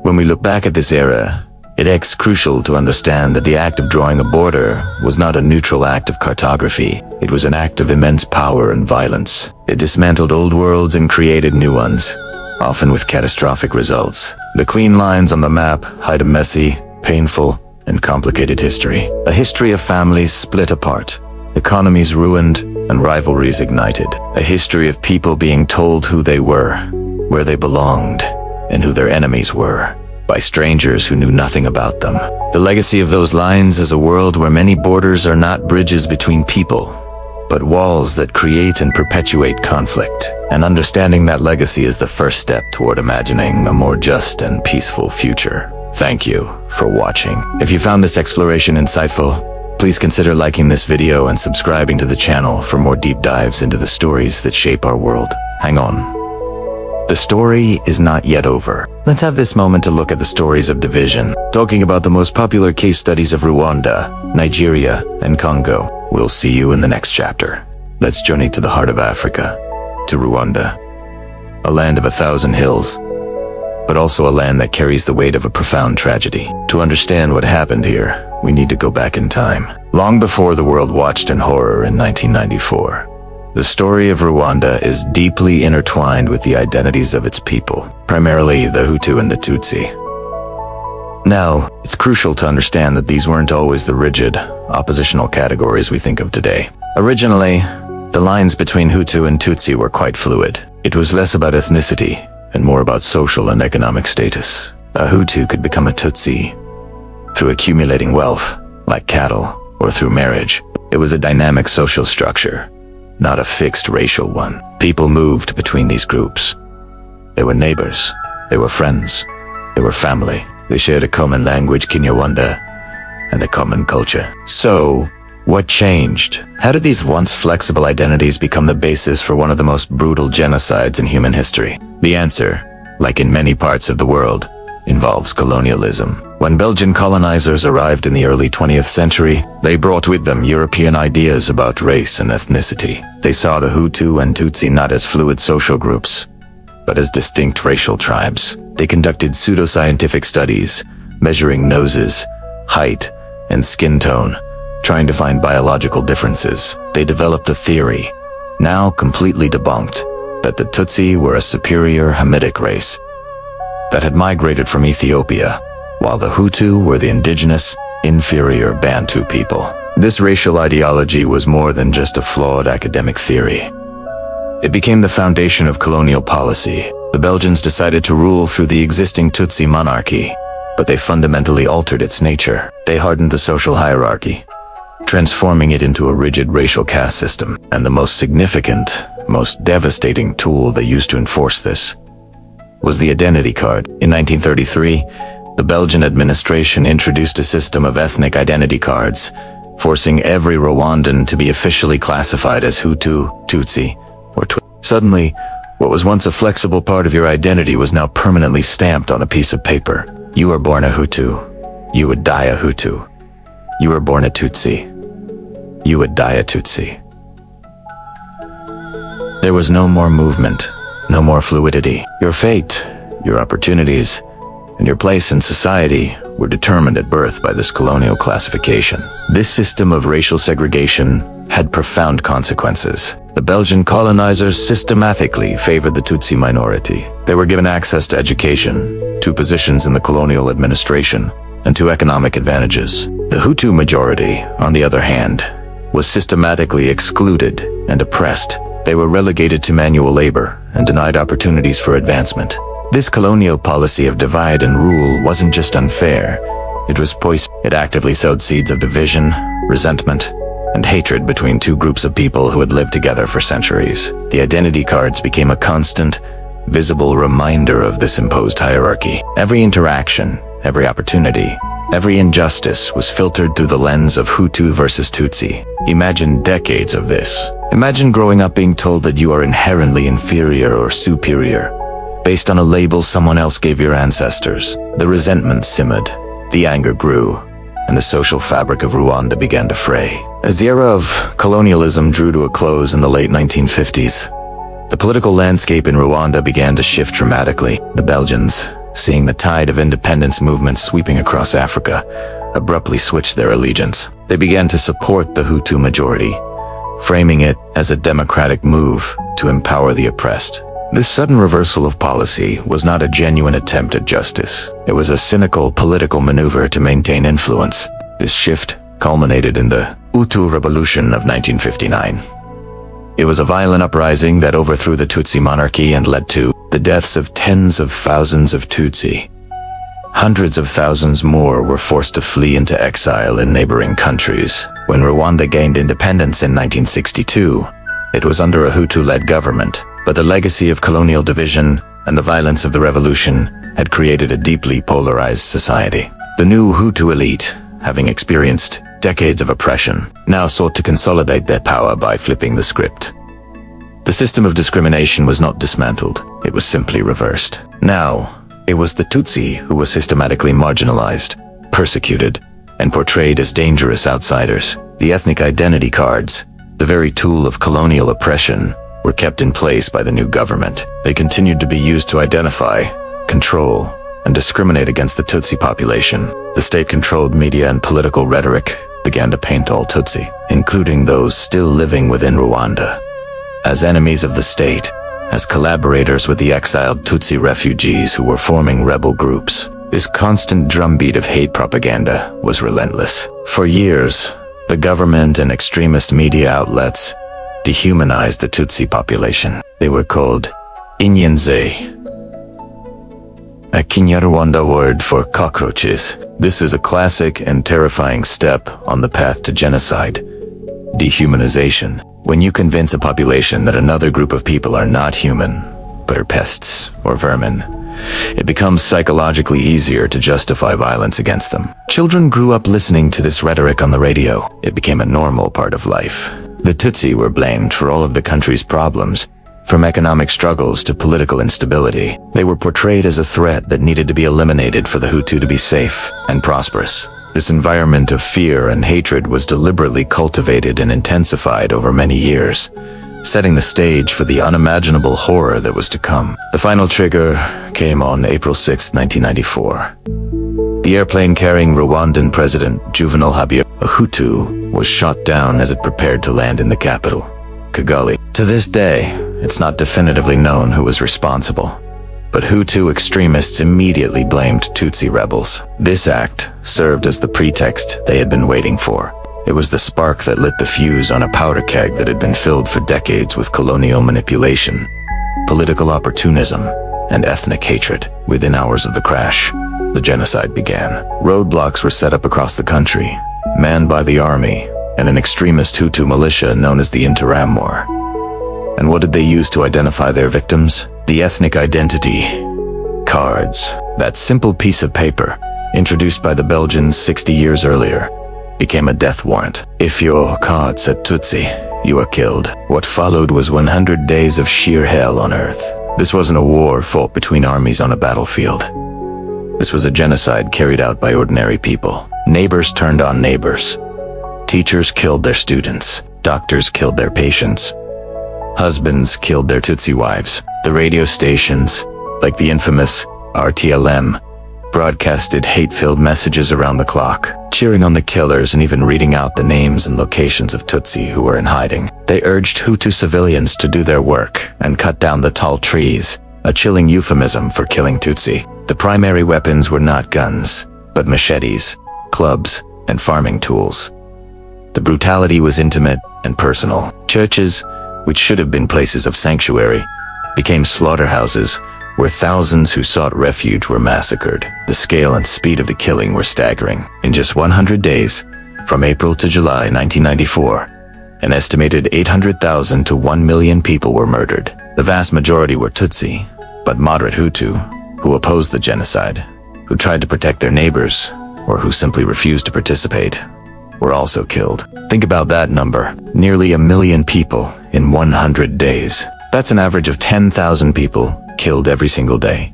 when we look back at this era, it's crucial to understand that the act of drawing a border was not a neutral act of cartography. It was an act of immense power and violence. It dismantled old worlds and created new ones, often with catastrophic results. The clean lines on the map hide a messy, painful, and complicated history. A history of families split apart, economies ruined, and rivalries ignited. A history of people being told who they were, where they belonged, and who their enemies were, by strangers who knew nothing about them. The legacy of those lines is a world where many borders are not bridges between people, but walls that create and perpetuate conflict. And understanding that legacy is the first step toward imagining a more just and peaceful future. Thank you for watching. If you found this exploration insightful, please consider liking this video and subscribing to the channel for more deep dives into the stories that shape our world. Hang on. The story is not yet over. Let's have this moment to look at the stories of division, talking about the most popular case studies of Rwanda, Nigeria, and Congo. We'll see you in the next chapter. Let's journey to the heart of Africa, to Rwanda, a land of 1,000 hills, but also a land that carries the weight of a profound tragedy. To understand what happened here, we need to go back in time, long before the world watched in horror in 1994. The story of Rwanda is deeply intertwined with the identities of its people, primarily the Hutu and the Tutsi. Now, it's crucial to understand that these weren't always the rigid, oppositional categories we think of today. Originally, the lines between Hutu and Tutsi were quite fluid. It was less about ethnicity and more about social and economic status. A Hutu could become a Tutsi through accumulating wealth, like cattle, or through marriage. It was a dynamic social structure, not a fixed racial one. People moved between these groups. They were neighbors, they were friends, they were family. They shared a common language, Kinyarwanda, and a common culture. So, what changed? How did these once flexible identities become the basis for one of the most brutal genocides in human history? The answer, like in many parts of the world, involves colonialism. When Belgian colonizers arrived in the early 20th century, they brought with them European ideas about race and ethnicity. They saw the Hutu and Tutsi not as fluid social groups, but as distinct racial tribes. They conducted pseudoscientific studies, measuring noses, height, and skin tone, trying to find biological differences. They developed a theory, now completely debunked, that the Tutsi were a superior Hamitic race that had migrated from Ethiopia, while the Hutu were the indigenous, inferior Bantu people. This racial ideology was more than just a flawed academic theory. It became the foundation of colonial policy. The Belgians decided to rule through the existing Tutsi monarchy, but they fundamentally altered its nature. They hardened the social hierarchy, transforming it into a rigid racial caste system. And the most significant, most devastating tool they used to enforce this was the identity card. In 1933, the Belgian administration introduced a system of ethnic identity cards, forcing every Rwandan to be officially classified as Hutu, Tutsi, or Tutsi. Suddenly, what was once a flexible part of your identity was now permanently stamped on a piece of paper. You were born a Hutu. You would die a Hutu. You were born a Tutsi. You would die a Tutsi. There was no more movement, no more fluidity. Your fate, your opportunities, and your place in society were determined at birth by this colonial classification. This system of racial segregation had profound consequences. The Belgian colonizers systematically favored the Tutsi minority. They were given access to education, to positions in the colonial administration, and to economic advantages. The Hutu majority, on the other hand, was systematically excluded and oppressed. They were relegated to manual labor and denied opportunities for advancement. This colonial policy of divide and rule wasn't just unfair, it was poison. It actively sowed seeds of division, resentment, and hatred between two groups of people who had lived together for centuries. The identity cards became a constant, visible reminder of this imposed hierarchy. Every interaction, every opportunity, every injustice was filtered through the lens of Hutu versus Tutsi. Imagine decades of this. Imagine growing up being told that you are inherently inferior or superior, based on a label someone else gave your ancestors. The resentment simmered, the anger grew, and the social fabric of Rwanda began to fray. As the era of colonialism drew to a close in the late 1950s, the political landscape in Rwanda began to shift dramatically. The Belgians, seeing the tide of independence movements sweeping across Africa, abruptly switched their allegiance. They began to support the Hutu majority, framing it as a democratic move to empower the oppressed. This sudden reversal of policy was not a genuine attempt at justice. It was a cynical political maneuver to maintain influence. This shift culminated in the Hutu Revolution of 1959. It was a violent uprising that overthrew the Tutsi monarchy and led to the deaths of tens of thousands of Tutsi. Hundreds of thousands more were forced to flee into exile in neighboring countries. When Rwanda gained independence in 1962, it was under a Hutu-led government, but the legacy of colonial division and the violence of the revolution had created a deeply polarized society. The new Hutu elite, having experienced decades of oppression, now sought to consolidate their power by flipping the script. The system of discrimination was not dismantled, it was simply reversed. Now, it was the Tutsi who was systematically marginalized, persecuted, and portrayed as dangerous outsiders. The ethnic identity cards, the very tool of colonial oppression, were kept in place by the new government. They continued to be used to identify, control, and discriminate against the Tutsi population. The state-controlled media and political rhetoric began to paint all Tutsi, including those still living within Rwanda, as enemies of the state, as collaborators with the exiled Tutsi refugees who were forming rebel groups. This constant drumbeat of hate propaganda was relentless. For years, the government and extremist media outlets dehumanized the Tutsi population. They were called Inyenze, a Kinyarwanda word for cockroaches. This is a classic and terrifying step on the path to genocide, dehumanization. When you convince a population that another group of people are not human, but are pests or vermin, it becomes psychologically easier to justify violence against them. Children grew up listening to this rhetoric on the radio. It became a normal part of life. The Tutsi were blamed for all of the country's problems, from economic struggles to political instability. They were portrayed as a threat that needed to be eliminated for the Hutu to be safe and prosperous. This environment of fear and hatred was deliberately cultivated and intensified over many years, setting the stage for the unimaginable horror that was to come. The final trigger came on April 6, 1994. The airplane carrying Rwandan President Juvenal Habyarimana, a Hutu, was shot down as it prepared to land in the capital, Kigali. To this day, it's not definitively known who was responsible, but Hutu extremists immediately blamed Tutsi rebels. This act served as the pretext they had been waiting for. It was the spark that lit the fuse on a powder keg that had been filled for decades with colonial manipulation, political opportunism, and ethnic hatred. Within hours of the crash, the genocide began. Roadblocks were set up across the country, manned by the army and an extremist Hutu militia known as the Interamor. And what did they use to identify their victims? The ethnic identity cards, that simple piece of paper, introduced by the Belgians 60 years earlier, became a death warrant. If your card said Tutsi, you were killed. What followed was 100 days of sheer hell on Earth. This wasn't a war fought between armies on a battlefield. This was a genocide carried out by ordinary people. Neighbors turned on neighbors. Teachers killed their students. Doctors killed their patients. Husbands killed their Tutsi wives. The radio stations, like the infamous RTLM, broadcasted hate-filled messages around the clock, cheering on the killers and even reading out the names and locations of Tutsi who were in hiding. They urged Hutu civilians to do their work and cut down the tall trees, a chilling euphemism for killing Tutsi. The primary weapons were not guns, but machetes, clubs, and farming tools. The brutality was intimate and personal. Churches, which should have been places of sanctuary, became slaughterhouses where thousands who sought refuge were massacred. The scale and speed of the killing were staggering. In just 100 days, from April to July 1994, an estimated 800,000 to 1 million people were murdered. The vast majority were Tutsi, but moderate Hutu, who opposed the genocide, who tried to protect their neighbors, or who simply refused to participate, were also killed. Think about that number. Nearly 1 million people in 100 days. That's an average of 10,000 people killed every single day.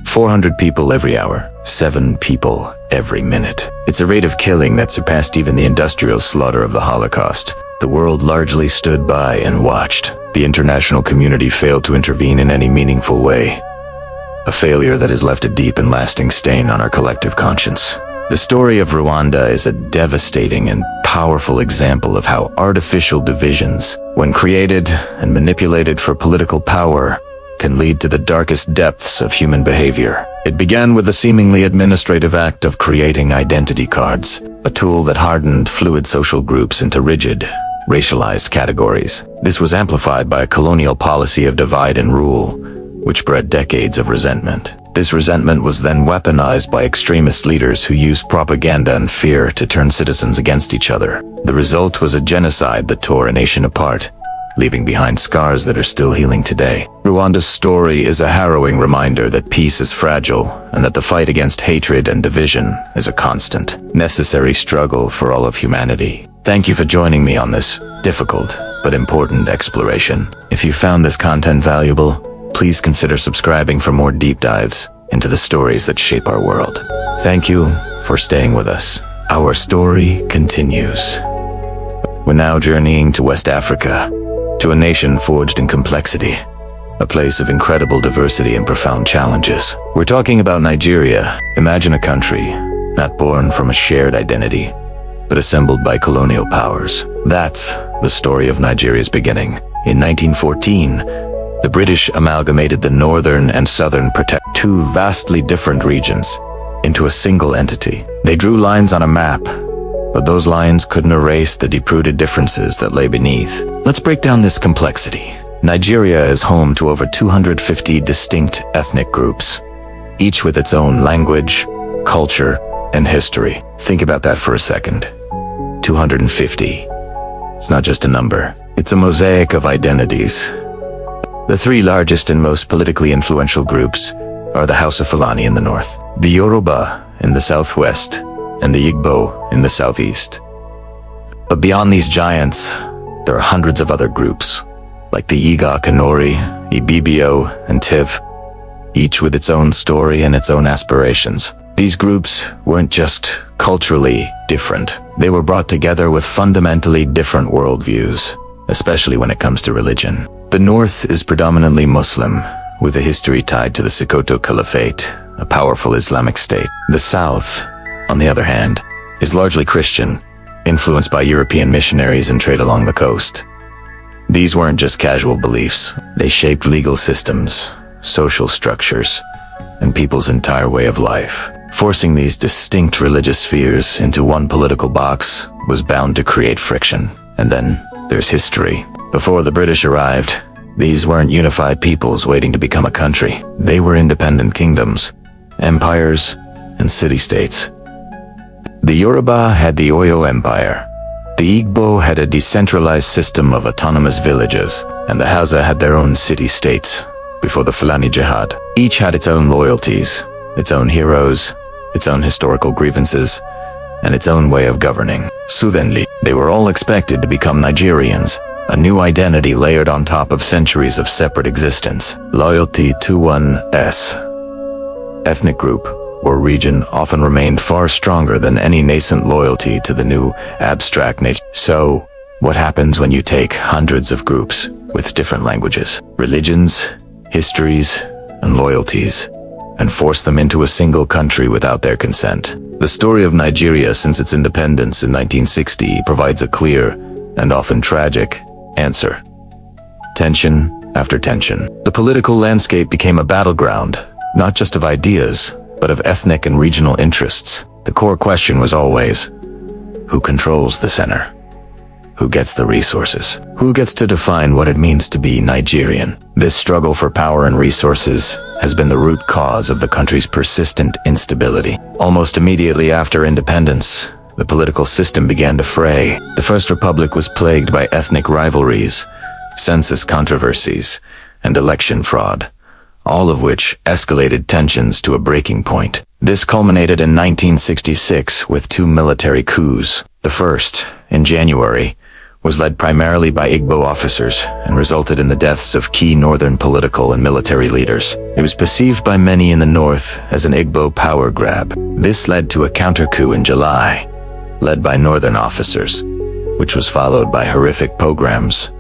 400 people every hour. 7 people every minute. It's a rate of killing that surpassed even the industrial slaughter of the Holocaust. The world largely stood by and watched. The international community failed to intervene in any meaningful way. A failure that has left a deep and lasting stain on our collective conscience. The story of Rwanda is a devastating and powerful example of how artificial divisions, when created and manipulated for political power, can lead to the darkest depths of human behavior. It began with the seemingly administrative act of creating identity cards, a tool that hardened fluid social groups into rigid, racialized categories. This was amplified by a colonial policy of divide and rule, which bred decades of resentment. This resentment was then weaponized by extremist leaders who used propaganda and fear to turn citizens against each other. The result was a genocide that tore a nation apart, leaving behind scars that are still healing today. Rwanda's story is a harrowing reminder that peace is fragile and that the fight against hatred and division is a constant, necessary struggle for all of humanity. Thank you for joining me on this difficult but important exploration. If you found this content valuable, please consider subscribing for more deep dives into the stories that shape our world. Thank you for staying with us. Our story continues. We're now journeying to West Africa, to a nation forged in complexity, a place of incredible diversity and profound challenges. We're talking about Nigeria. Imagine a country not born from a shared identity, but assembled by colonial powers. That's the story of Nigeria's beginning. In 1914, the British amalgamated the northern and southern two vastly different regions into a single entity. They drew lines on a map, but those lines couldn't erase the deep-rooted differences that lay beneath. Let's break down this complexity. Nigeria is home to over 250 distinct ethnic groups, each with its own language, culture, and history. Think about that for a second. 250. It's not just a number. It's a mosaic of identities. The 3 largest and most politically influential groups are the House of Fulani in the north, the Yoruba in the southwest, and the Igbo in the southeast. But beyond these giants, there are hundreds of other groups, like the Iga Kanori, Ibibio, and Tiv, each with its own story and its own aspirations. These groups weren't just culturally different. They were brought together with fundamentally different worldviews, especially when it comes to religion. The north is predominantly Muslim, with a history tied to the Sokoto Caliphate, a powerful Islamic state. The south, on the other hand, is largely Christian, influenced by European missionaries and trade along the coast. These weren't just casual beliefs. They shaped legal systems, social structures, and people's entire way of life. Forcing these distinct religious spheres into one political box was bound to create friction. And then there's history. Before the British arrived, these weren't unified peoples waiting to become a country. They were independent kingdoms, empires, and city-states. The Yoruba had the Oyo Empire. The Igbo had a decentralized system of autonomous villages, and the Hausa had their own city-states, before the Fulani Jihad. Each had its own loyalties, its own heroes, its own historical grievances, and its own way of governing. Suddenly, they were all expected to become Nigerians, a new identity layered on top of centuries of separate existence. Loyalty to one ethnic group or region often remained far stronger than any nascent loyalty to the new abstract nature. So, what happens when you take hundreds of groups with different languages, religions, histories, and loyalties, and force them into a single country without their consent? The story of Nigeria since its independence in 1960 provides a clear, and often tragic, answer. Tension after tension. The political landscape became a battleground, not just of ideas, but of ethnic and regional interests. The core question was always, who controls the center? Who gets the resources? Who gets to define what it means to be Nigerian? This struggle for power and resources has been the root cause of the country's persistent instability. Almost immediately after independence, the political system began to fray. The First Republic was plagued by ethnic rivalries, census controversies, and election fraud, all of which escalated tensions to a breaking point. This culminated in 1966 with two military coups. The first, in January, was led primarily by Igbo officers and resulted in the deaths of key northern political and military leaders. It was perceived by many in the north as an Igbo power grab. This led to a counter-coup in July, led by northern officers, which was followed by horrific pogroms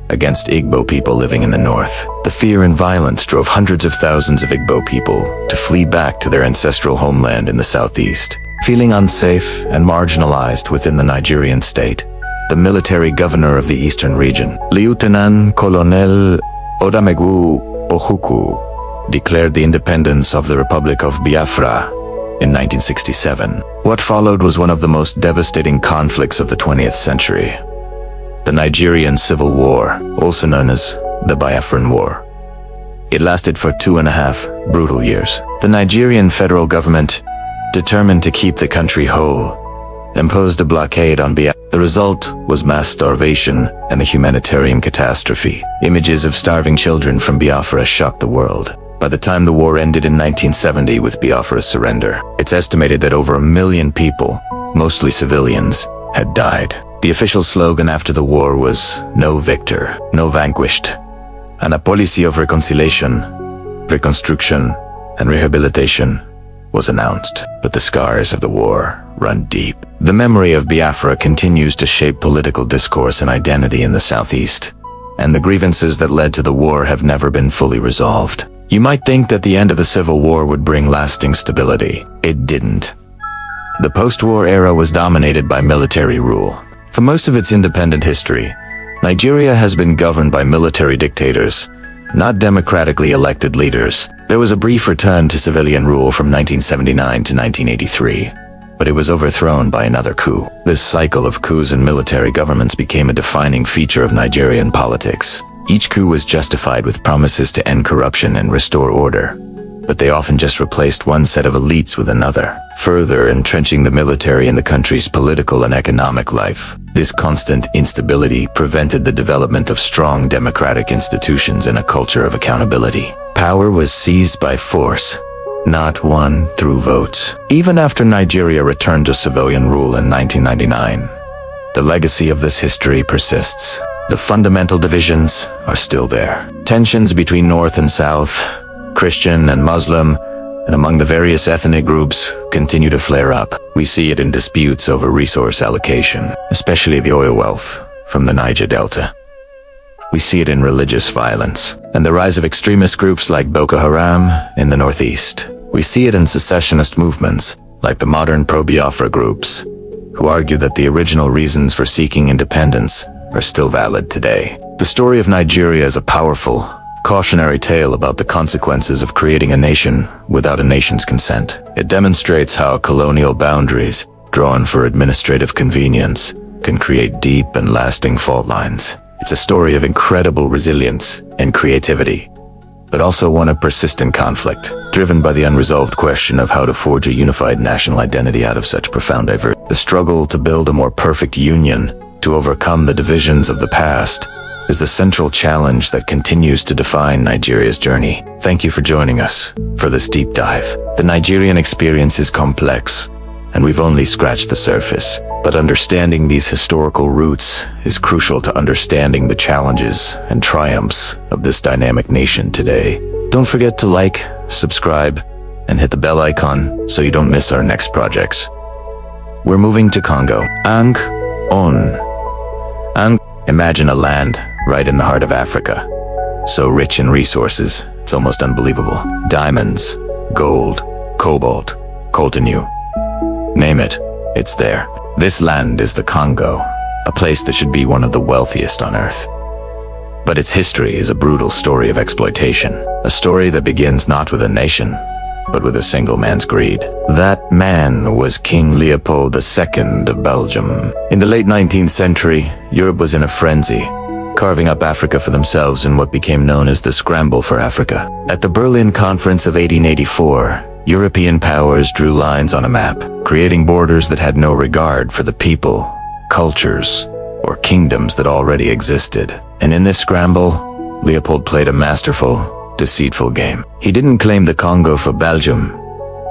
against Igbo people living in the north. The fear and violence drove hundreds of thousands of Igbo people to flee back to their ancestral homeland in the southeast. Feeling unsafe and marginalized within the Nigerian state, the military governor of the eastern region, Lieutenant Colonial Odamegwu Ohuku, declared the independence of the Republic of Biafra in 1967. What followed was one of the most devastating conflicts of the 20th century. The Nigerian Civil War, also known as the Biafran War. It lasted for 2.5 brutal years. The Nigerian federal government, determined to keep the country whole, imposed a blockade on Biafra. The result was mass starvation and a humanitarian catastrophe. Images of starving children from Biafra shocked the world. By the time the war ended in 1970 with Biafra's surrender, it's estimated that over 1 million people, mostly civilians, had died. The official slogan after the war was, "No victor, no vanquished," and a policy of reconciliation, reconstruction, and rehabilitation was announced. But the scars of the war run deep. The memory of Biafra continues to shape political discourse and identity in the southeast, and the grievances that led to the war have never been fully resolved. You might think that the end of the Civil War would bring lasting stability. It didn't. The post-war era was dominated by military rule. For most of its independent history, Nigeria has been governed by military dictators, not democratically elected leaders. There was a brief return to civilian rule from 1979 to 1983, but it was overthrown by another coup. This cycle of coups and military governments became a defining feature of Nigerian politics. Each coup was justified with promises to end corruption and restore order, but they often just replaced one set of elites with another, further entrenching the military in the country's political and economic life. This constant instability prevented the development of strong democratic institutions and a culture of accountability. Power was seized by force, not won through votes. Even after Nigeria returned to civilian rule in 1999, the legacy of this history persists. The fundamental divisions are still there. Tensions between North and South, Christian and Muslim, and among the various ethnic groups continue to flare up. We see it in disputes over resource allocation, especially the oil wealth from the Niger Delta. We see it in religious violence and the rise of extremist groups like Boko Haram in the northeast. We see it in secessionist movements like the modern pro-Biafra groups, who argue that the original reasons for seeking independence are still valid today. The story of Nigeria is a powerful, cautionary tale about the consequences of creating a nation without a nation's consent. It demonstrates how colonial boundaries, drawn for administrative convenience, can create deep and lasting fault lines. It's a story of incredible resilience and creativity, but also one of persistent conflict, driven by the unresolved question of how to forge a unified national identity out of such profound diversity. The struggle to build a more perfect union, to overcome the divisions of the past, is the central challenge that continues to define Nigeria's journey. Thank you for joining us for this deep dive. The Nigerian experience is complex, and we've only scratched the surface. But understanding these historical roots is crucial to understanding the challenges and triumphs of this dynamic nation today. Don't forget to like, subscribe, and hit the bell icon so you don't miss our next projects. We're moving to Congo. Imagine a land right in the heart of Africa. So rich in resources, it's almost unbelievable. Diamonds, gold, cobalt, colonial. Name it, it's there. This land is the Congo, a place that should be one of the wealthiest on earth. But its history is a brutal story of exploitation, a story that begins not with a nation, but with a single man's greed. That man was King Leopold II of Belgium. In the late 19th century, Europe was in a frenzy, carving up Africa for themselves in what became known as the Scramble for Africa. At the Berlin Conference of 1884, European powers drew lines on a map, creating borders that had no regard for the people, cultures, or kingdoms that already existed. And in this scramble, Leopold played a masterful, deceitful game. He didn't claim the Congo for Belgium.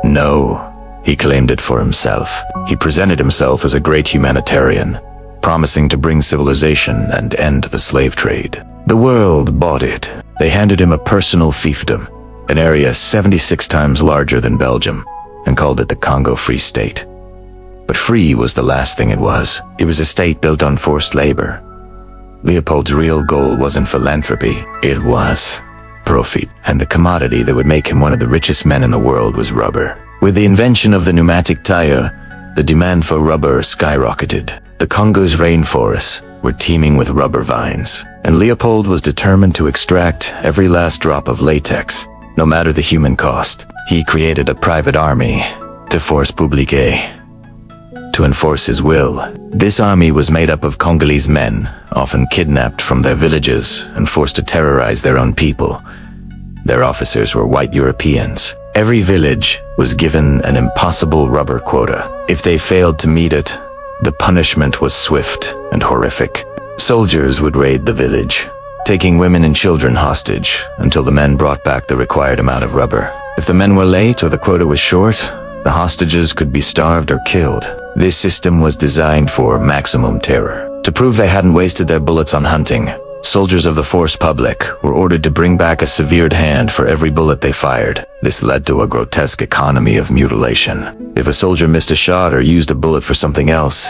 No, he claimed it for himself. He presented himself as a great humanitarian, promising to bring civilization and end the slave trade. The world bought it. They handed him a personal fiefdom, an area 76 times larger than Belgium, and called it the Congo Free State. But free was the last thing it was. It was a state built on forced labor. Leopold's real goal wasn't philanthropy, it was profit. And the commodity that would make him one of the richest men in the world was rubber. With the invention of the pneumatic tire, the demand for rubber skyrocketed. The Congo's rainforests were teeming with rubber vines, and Leopold was determined to extract every last drop of latex, no matter the human cost. He created a private army to force publique, to enforce his will. This army was made up of Congolese men, often kidnapped from their villages and forced to terrorize their own people. Their officers were white Europeans. Every village was given an impossible rubber quota. If they failed to meet it, the punishment was swift and horrific. Soldiers would raid the village, taking women and children hostage until the men brought back the required amount of rubber. If the men were late or the quota was short, the hostages could be starved or killed. This system was designed for maximum terror. To prove they hadn't wasted their bullets on hunting, soldiers of the force public were ordered to bring back a severed hand for every bullet they fired. This led to a grotesque economy of mutilation. If a soldier missed a shot or used a bullet for something else,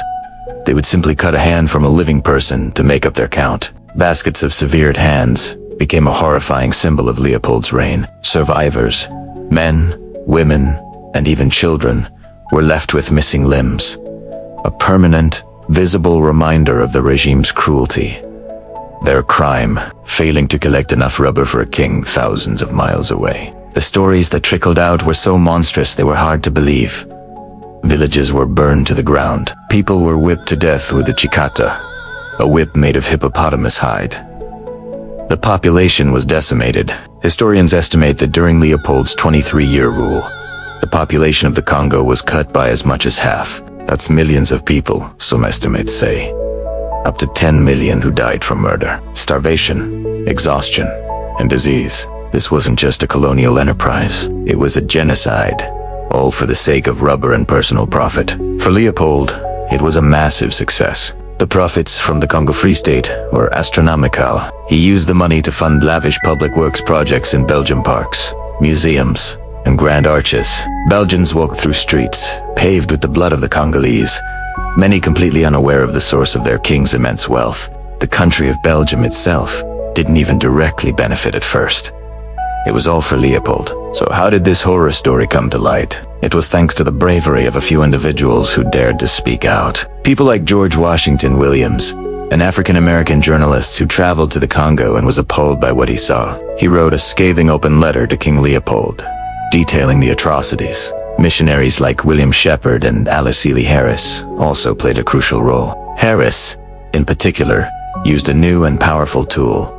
they would simply cut a hand from a living person to make up their count. Baskets of severed hands became a horrifying symbol of Leopold's reign. Survivors, men, women, and even children, were left with missing limbs, a permanent, visible reminder of the regime's cruelty. Their crime, failing to collect enough rubber for a king thousands of miles away. The stories that trickled out were so monstrous they were hard to believe. Villages were burned to the ground. People were whipped to death with the chikata, a whip made of hippopotamus hide. The population was decimated. Historians estimate that during Leopold's 23-year rule, the population of the Congo was cut by as much as half. That's millions of people, some estimates say. Up to 10 million who died from murder, starvation, exhaustion, and disease. This wasn't just a colonial enterprise. It was a genocide, all for the sake of rubber and personal profit. For Leopold, it was a massive success. The profits from the Congo Free State were astronomical. He used the money to fund lavish public works projects in Belgian parks, museums, and grand arches. Belgians walked through streets, paved with the blood of the Congolese, many completely unaware of the source of their king's immense wealth. The country of Belgium itself didn't even directly benefit at first. It was all for Leopold. So how did this horror story come to light? It was thanks to the bravery of a few individuals who dared to speak out. People like George Washington Williams, an African-American journalist who traveled to the Congo and was appalled by what he saw. He wrote a scathing open letter to King Leopold, detailing the atrocities. Missionaries like William Shepherd and Alice Ely Harris also played a crucial role. Harris, in particular, used a new and powerful tool: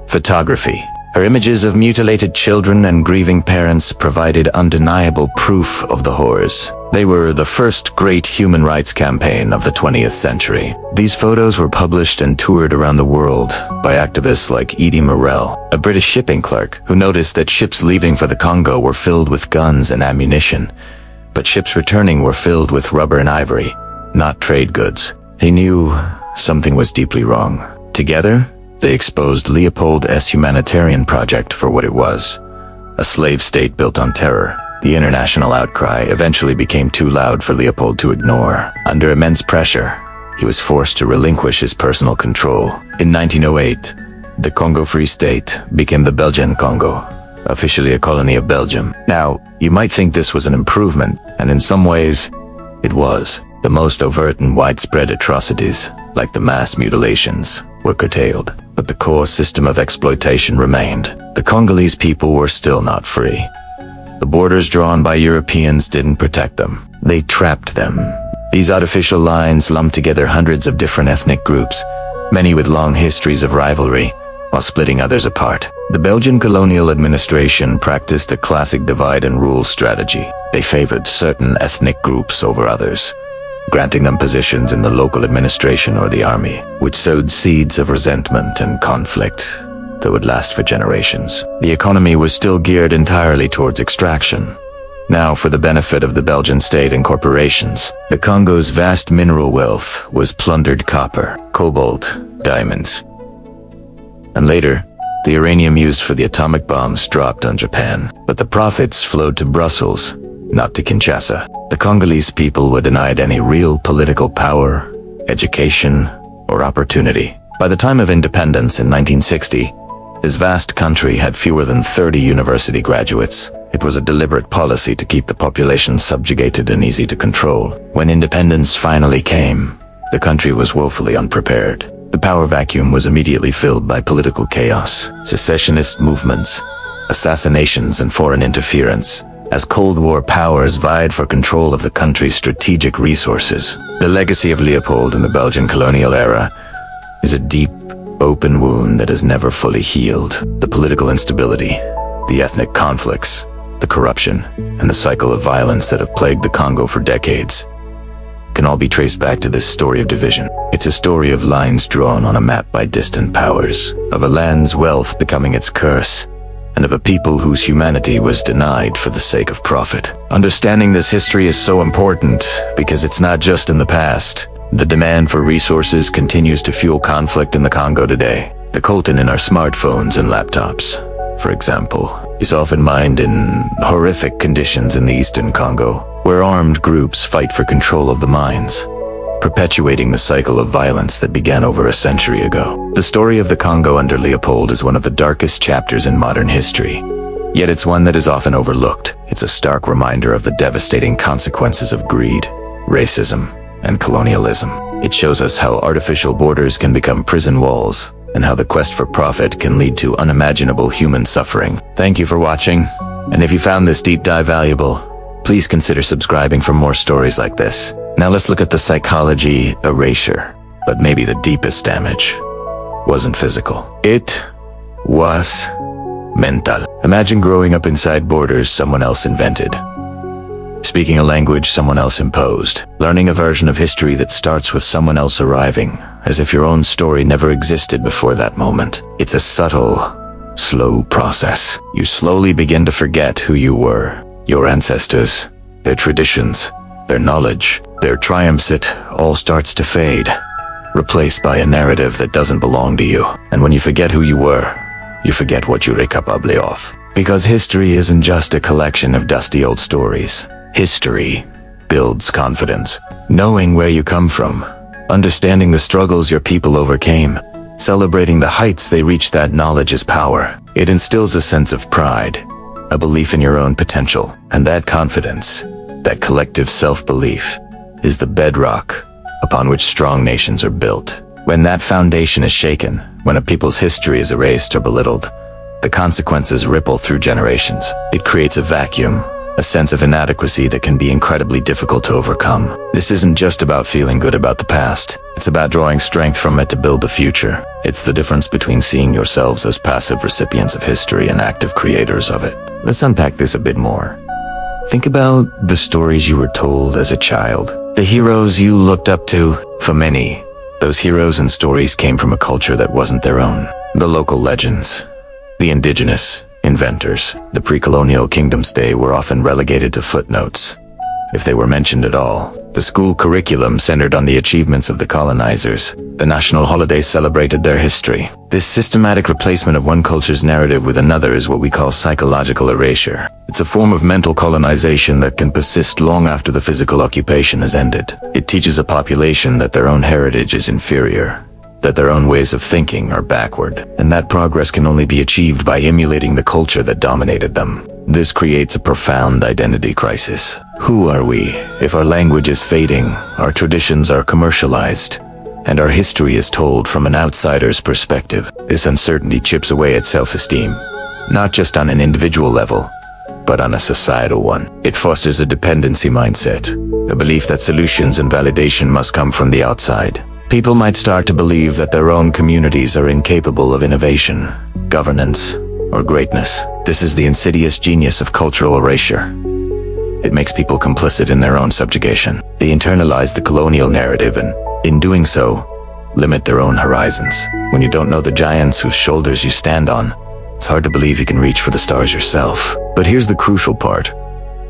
photography. Her images of mutilated children and grieving parents provided undeniable proof of the horrors. They were the first great human rights campaign of the 20th century. These photos were published and toured around the world by activists like Edie Morel, a British shipping clerk who noticed that ships leaving for the Congo were filled with guns and ammunition, but ships returning were filled with rubber and ivory, not trade goods. He knew something was deeply wrong. Together, they exposed Leopold's humanitarian project for what it was, a slave state built on terror. The international outcry eventually became too loud for Leopold to ignore. Under immense pressure, he was forced to relinquish his personal control. In 1908, the Congo Free State became the Belgian Congo, officially a colony of Belgium. Now, you might think this was an improvement, and in some ways, it was. The most overt and widespread atrocities, like the mass mutilations, were curtailed, but the core system of exploitation remained. The Congolese people were still not free. The borders drawn by Europeans didn't protect them. They trapped them. These artificial lines lumped together hundreds of different ethnic groups, many with long histories of rivalry, while splitting others apart. The Belgian colonial administration practiced a classic divide and rule strategy. They favored certain ethnic groups over others, granting them positions in the local administration or the army, which sowed seeds of resentment and conflict that would last for generations. The economy was still geared entirely towards extraction. Now, for the benefit of the Belgian state and corporations, the Congo's vast mineral wealth was plundered copper, cobalt, diamonds, and later, the uranium used for the atomic bombs dropped on Japan. But the profits flowed to Brussels, not to Kinshasa. The Congolese people were denied any real political power, education, or opportunity. By the time of independence in 1960, his vast country had fewer than 30 university graduates. It was a deliberate policy to keep the population subjugated and easy to control. When independence finally came, the country was woefully unprepared. The power vacuum was immediately filled by political chaos, secessionist movements, assassinations, and foreign interference, as Cold War powers vied for control of the country's strategic resources. The legacy of Leopold in the Belgian colonial era is a deep, open wound that has never fully healed. The political instability, the ethnic conflicts, the corruption, and the cycle of violence that have plagued the Congo for decades can all be traced back to this story of division. It's a story of lines drawn on a map by distant powers, of a land's wealth becoming its curse, and of a people whose humanity was denied for the sake of profit. Understanding this history is so important because it's not just in the past. The demand for resources continues to fuel conflict in the Congo today. The coltan in our smartphones and laptops, for example, is often mined in horrific conditions in the eastern Congo, where armed groups fight for control of the mines, perpetuating the cycle of violence that began over a century ago. The story of the Congo under Leopold is one of the darkest chapters in modern history, yet it's one that is often overlooked. It's a stark reminder of the devastating consequences of greed, racism, and colonialism. It shows us how artificial borders can become prison walls, and how the quest for profit can lead to unimaginable human suffering. Thank you for watching, and if you found this deep dive valuable, please consider subscribing for more stories like this. Now let's look at the psychology erasure. But maybe the deepest damage wasn't physical. It was mental. Imagine growing up inside borders someone else invented, speaking a language someone else imposed, learning a version of history that starts with someone else arriving, as if your own story never existed before that moment. It's a subtle, slow process. You slowly begin to forget who you were, your ancestors, their traditions, their knowledge, their triumphs. It all starts to fade, replaced by a narrative that doesn't belong to you. And when you forget who you were, you forget what you're capable of. Because history isn't just a collection of dusty old stories. History builds confidence. Knowing where you come from, understanding the struggles your people overcame, celebrating the heights they reached, that knowledge is power. It instills a sense of pride, a belief in your own potential, and that confidence, that collective self-belief, is the bedrock upon which strong nations are built. When that foundation is shaken, when a people's history is erased or belittled, the consequences ripple through generations. It creates a vacuum a sense of inadequacy that can be incredibly difficult to overcome. This isn't just about feeling good about the past. It's about drawing strength from it to build the future. It's the difference between seeing yourselves as passive recipients of history and active creators of it. Let's unpack this a bit more. Think about the stories you were told as a child, the heroes you looked up to. For many, those heroes and stories came from a culture that wasn't their own. The local legends, the indigenous inventors, the pre-colonial kingdoms, they were often relegated to footnotes, if they were mentioned at all. The school curriculum centered on the achievements of the colonizers. The national holidays celebrated their history. This systematic replacement of one culture's narrative with another is what we call psychological erasure. It's a form of mental colonization that can persist long after the physical occupation has ended. It teaches a population that their own heritage is inferior, that their own ways of thinking are backward, and that progress can only be achieved by emulating the culture that dominated them. This creates a profound identity crisis. Who are we if our language is fading, our traditions are commercialized, and our history is told from an outsider's perspective? This uncertainty chips away at self-esteem, not just on an individual level, but on a societal one. It fosters a dependency mindset, a belief that solutions and validation must come from the outside. People might start to believe that their own communities are incapable of innovation, governance, or greatness. This is the insidious genius of cultural erasure. It makes people complicit in their own subjugation. They internalize the colonial narrative and, in doing so, limit their own horizons. When you don't know the giants whose shoulders you stand on, it's hard to believe you can reach for the stars yourself. But here's the crucial part.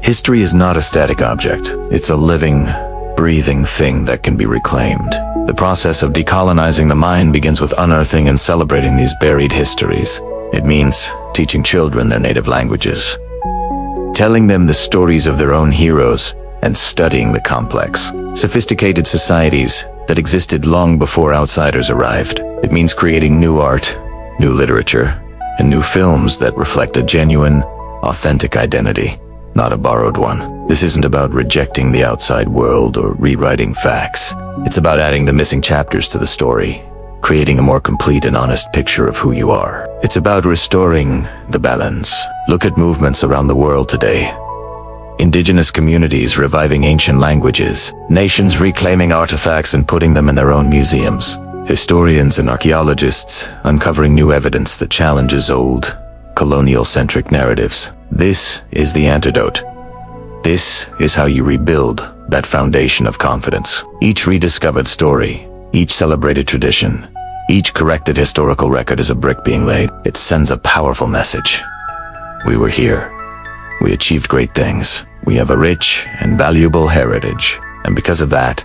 History is not a static object. It's a living, breathing thing that can be reclaimed. The process of decolonizing the mind begins with unearthing and celebrating these buried histories. It means teaching children their native languages, telling them the stories of their own heroes, and studying the complex, sophisticated societies that existed long before outsiders arrived. It means creating new art, new literature, and new films that reflect a genuine, authentic identity, not a borrowed one. This isn't about rejecting the outside world or rewriting facts. It's about adding the missing chapters to the story, creating a more complete and honest picture of who you are. It's about restoring the balance. Look at movements around the world today. Indigenous communities reviving ancient languages, nations reclaiming artifacts and putting them in their own museums, historians and archaeologists uncovering new evidence that challenges old, colonial-centric narratives. This is the antidote. This is how you rebuild that foundation of confidence. Each rediscovered story, each celebrated tradition, each corrected historical record is a brick being laid. It sends a powerful message. We were here. We achieved great things. We have a rich and valuable heritage. And because of that,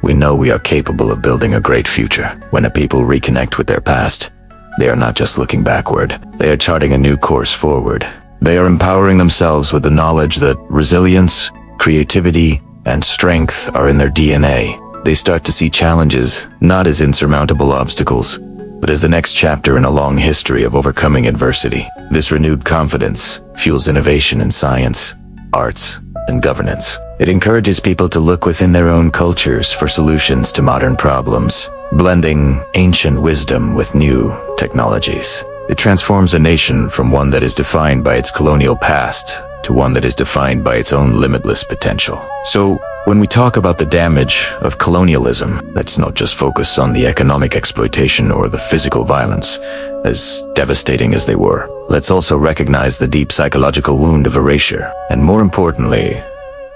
we know we are capable of building a great future. When a people reconnect with their past, they are not just looking backward. They are charting a new course forward. They are empowering themselves with the knowledge that resilience, creativity, and strength are in their DNA. They start to see challenges not as insurmountable obstacles, but as the next chapter in a long history of overcoming adversity. This renewed confidence fuels innovation in science, arts, and governance. It encourages people to look within their own cultures for solutions to modern problems, blending ancient wisdom with new technologies. It transforms a nation from one that is defined by its colonial past to one that is defined by its own limitless potential. So, when we talk about the damage of colonialism, let's not just focus on the economic exploitation or the physical violence, as devastating as they were. Let's also recognize the deep psychological wound of erasure. And more importantly,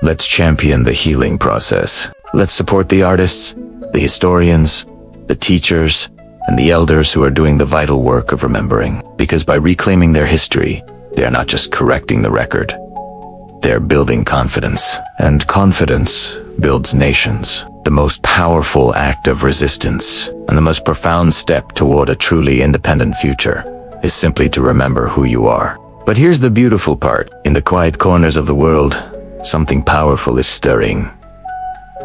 let's champion the healing process. Let's support the artists, the historians, the teachers, and the elders who are doing the vital work of remembering. Because by reclaiming their history, they are not just correcting the record. They're building confidence, and confidence builds nations. The most powerful act of resistance and the most profound step toward a truly independent future is simply to remember who you are. But here's the beautiful part. In the quiet corners of the world, something powerful is stirring.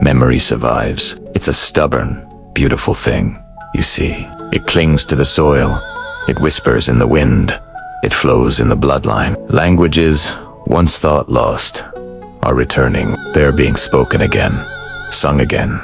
Memory survives. It's a stubborn, beautiful thing. You see, it clings to the soil. It whispers in the wind. It flows in the bloodline. Languages once thought lost are returning. They are being spoken again, sung again,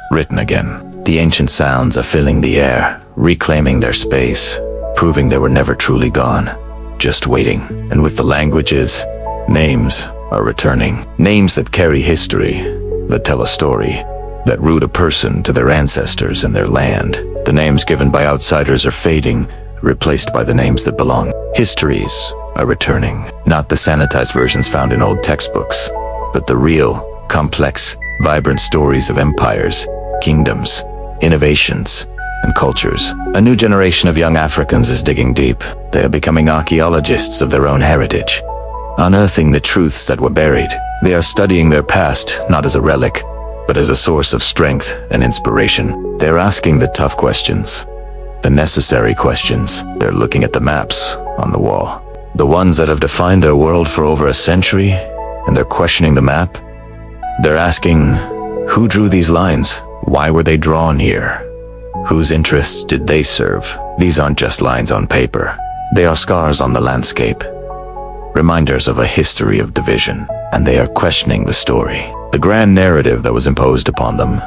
written again. The ancient sounds are filling the air, reclaiming their space, proving they were never truly gone, just waiting. And with the languages, names, are returning. Names that carry history, that tell a story, that root a person to their ancestors and their land. The names given by outsiders are fading, replaced by the names that belong. Histories are returning, not the sanitized versions found in old textbooks, but the real, complex, vibrant stories of empires, kingdoms, innovations, and cultures. A new generation of young Africans is digging deep. They are becoming archaeologists of their own heritage, unearthing the truths that were buried. They are studying their past, not as a relic, but as a source of strength and inspiration. They're asking the tough questions, the necessary questions. They're looking at the maps on the wall, the ones that have defined their world for over a century, and they're questioning the map. They're asking, who drew these lines? Why were they drawn here? Whose interests did they serve? These aren't just lines on paper. They are scars on the landscape, reminders of a history of division, and they are questioning the story, the grand narrative that was imposed upon them,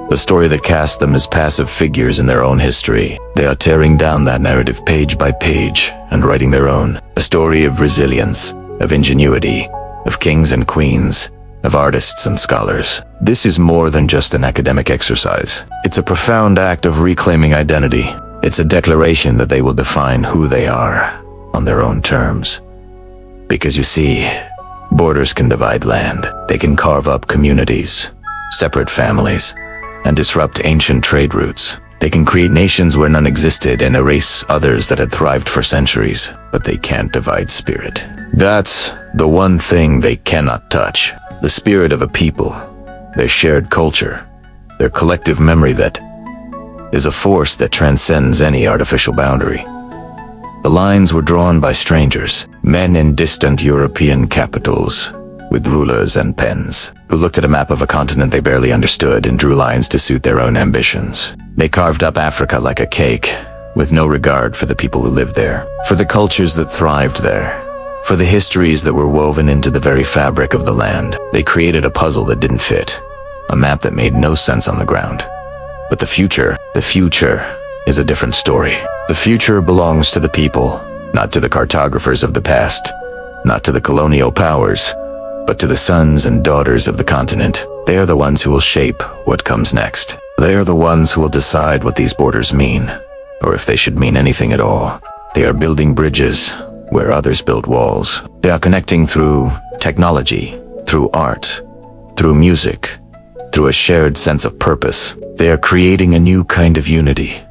the story that cast them as passive figures in their own history. They are tearing down that narrative page by page and writing their own, a story of resilience, of ingenuity, of kings and queens, of artists and scholars. This is more than just an academic exercise. It's a profound act of reclaiming identity. It's a declaration that they will define who they are on their own terms. Because you see, borders can divide land. They can carve up communities, separate families, and disrupt ancient trade routes. They can create nations where none existed and erase others that had thrived for centuries, but they can't divide spirit. That's the one thing they cannot touch. The spirit of a people, their shared culture, their collective memory that is a force that transcends any artificial boundary. The lines were drawn by strangers, men in distant European capitals, with rulers and pens, who looked at a map of a continent they barely understood and drew lines to suit their own ambitions. They carved up Africa like a cake, with no regard for the people who lived there, for the cultures that thrived there, for the histories that were woven into the very fabric of the land. They created a puzzle that didn't fit, a map that made no sense on the ground. But the future is a different story. The future belongs to the people, not to the cartographers of the past, not to the colonial powers, but to the sons and daughters of the continent. They are the ones who will shape what comes next. They are the ones who will decide what these borders mean, or if they should mean anything at all. They are building bridges where others build walls. They are connecting through technology, through art, through music, through a shared sense of purpose. They are creating a new kind of unity,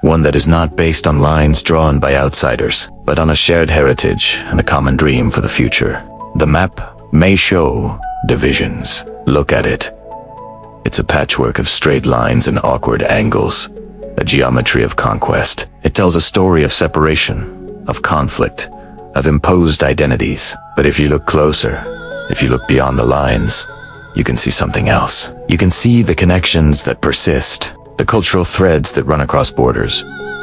one that is not based on lines drawn by outsiders, but on a shared heritage and a common dream for the future. The map may show divisions. Look at it. It's a patchwork of straight lines and awkward angles, a geometry of conquest. It tells a story of separation, of conflict, of imposed identities. But if you look closer, if you look beyond the lines, you can see something else. You can see the connections that persist, the cultural threads that run across borders,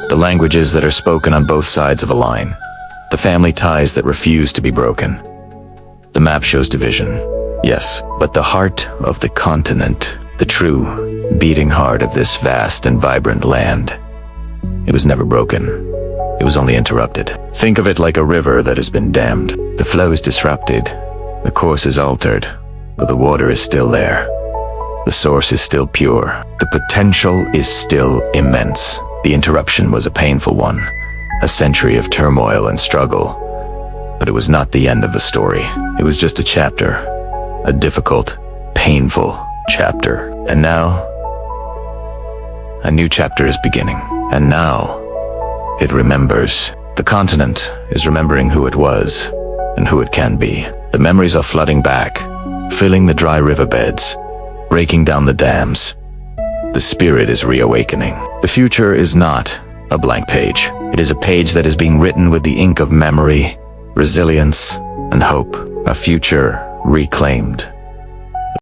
the languages that are spoken on both sides of a line, the family ties that refuse to be broken. The map shows division, yes, but the heart of the continent, the true beating heart of this vast and vibrant land, it was never broken. It was only interrupted. Think of it like a river that has been dammed. The flow is disrupted, the course is altered, but the water is still there. The source is still pure. The potential is still immense. The interruption was a painful one, a century of turmoil and struggle. But it was not the end of the story. It was just a chapter, a difficult, painful chapter. And now, a new chapter is beginning. And now, it remembers. The continent is remembering who it was and who it can be. The memories are flooding back, filling the dry riverbeds, breaking down the dams. The spirit is reawakening. The future is not a blank page. It is a page that is being written with the ink of memory, resilience, and hope. A future reclaimed.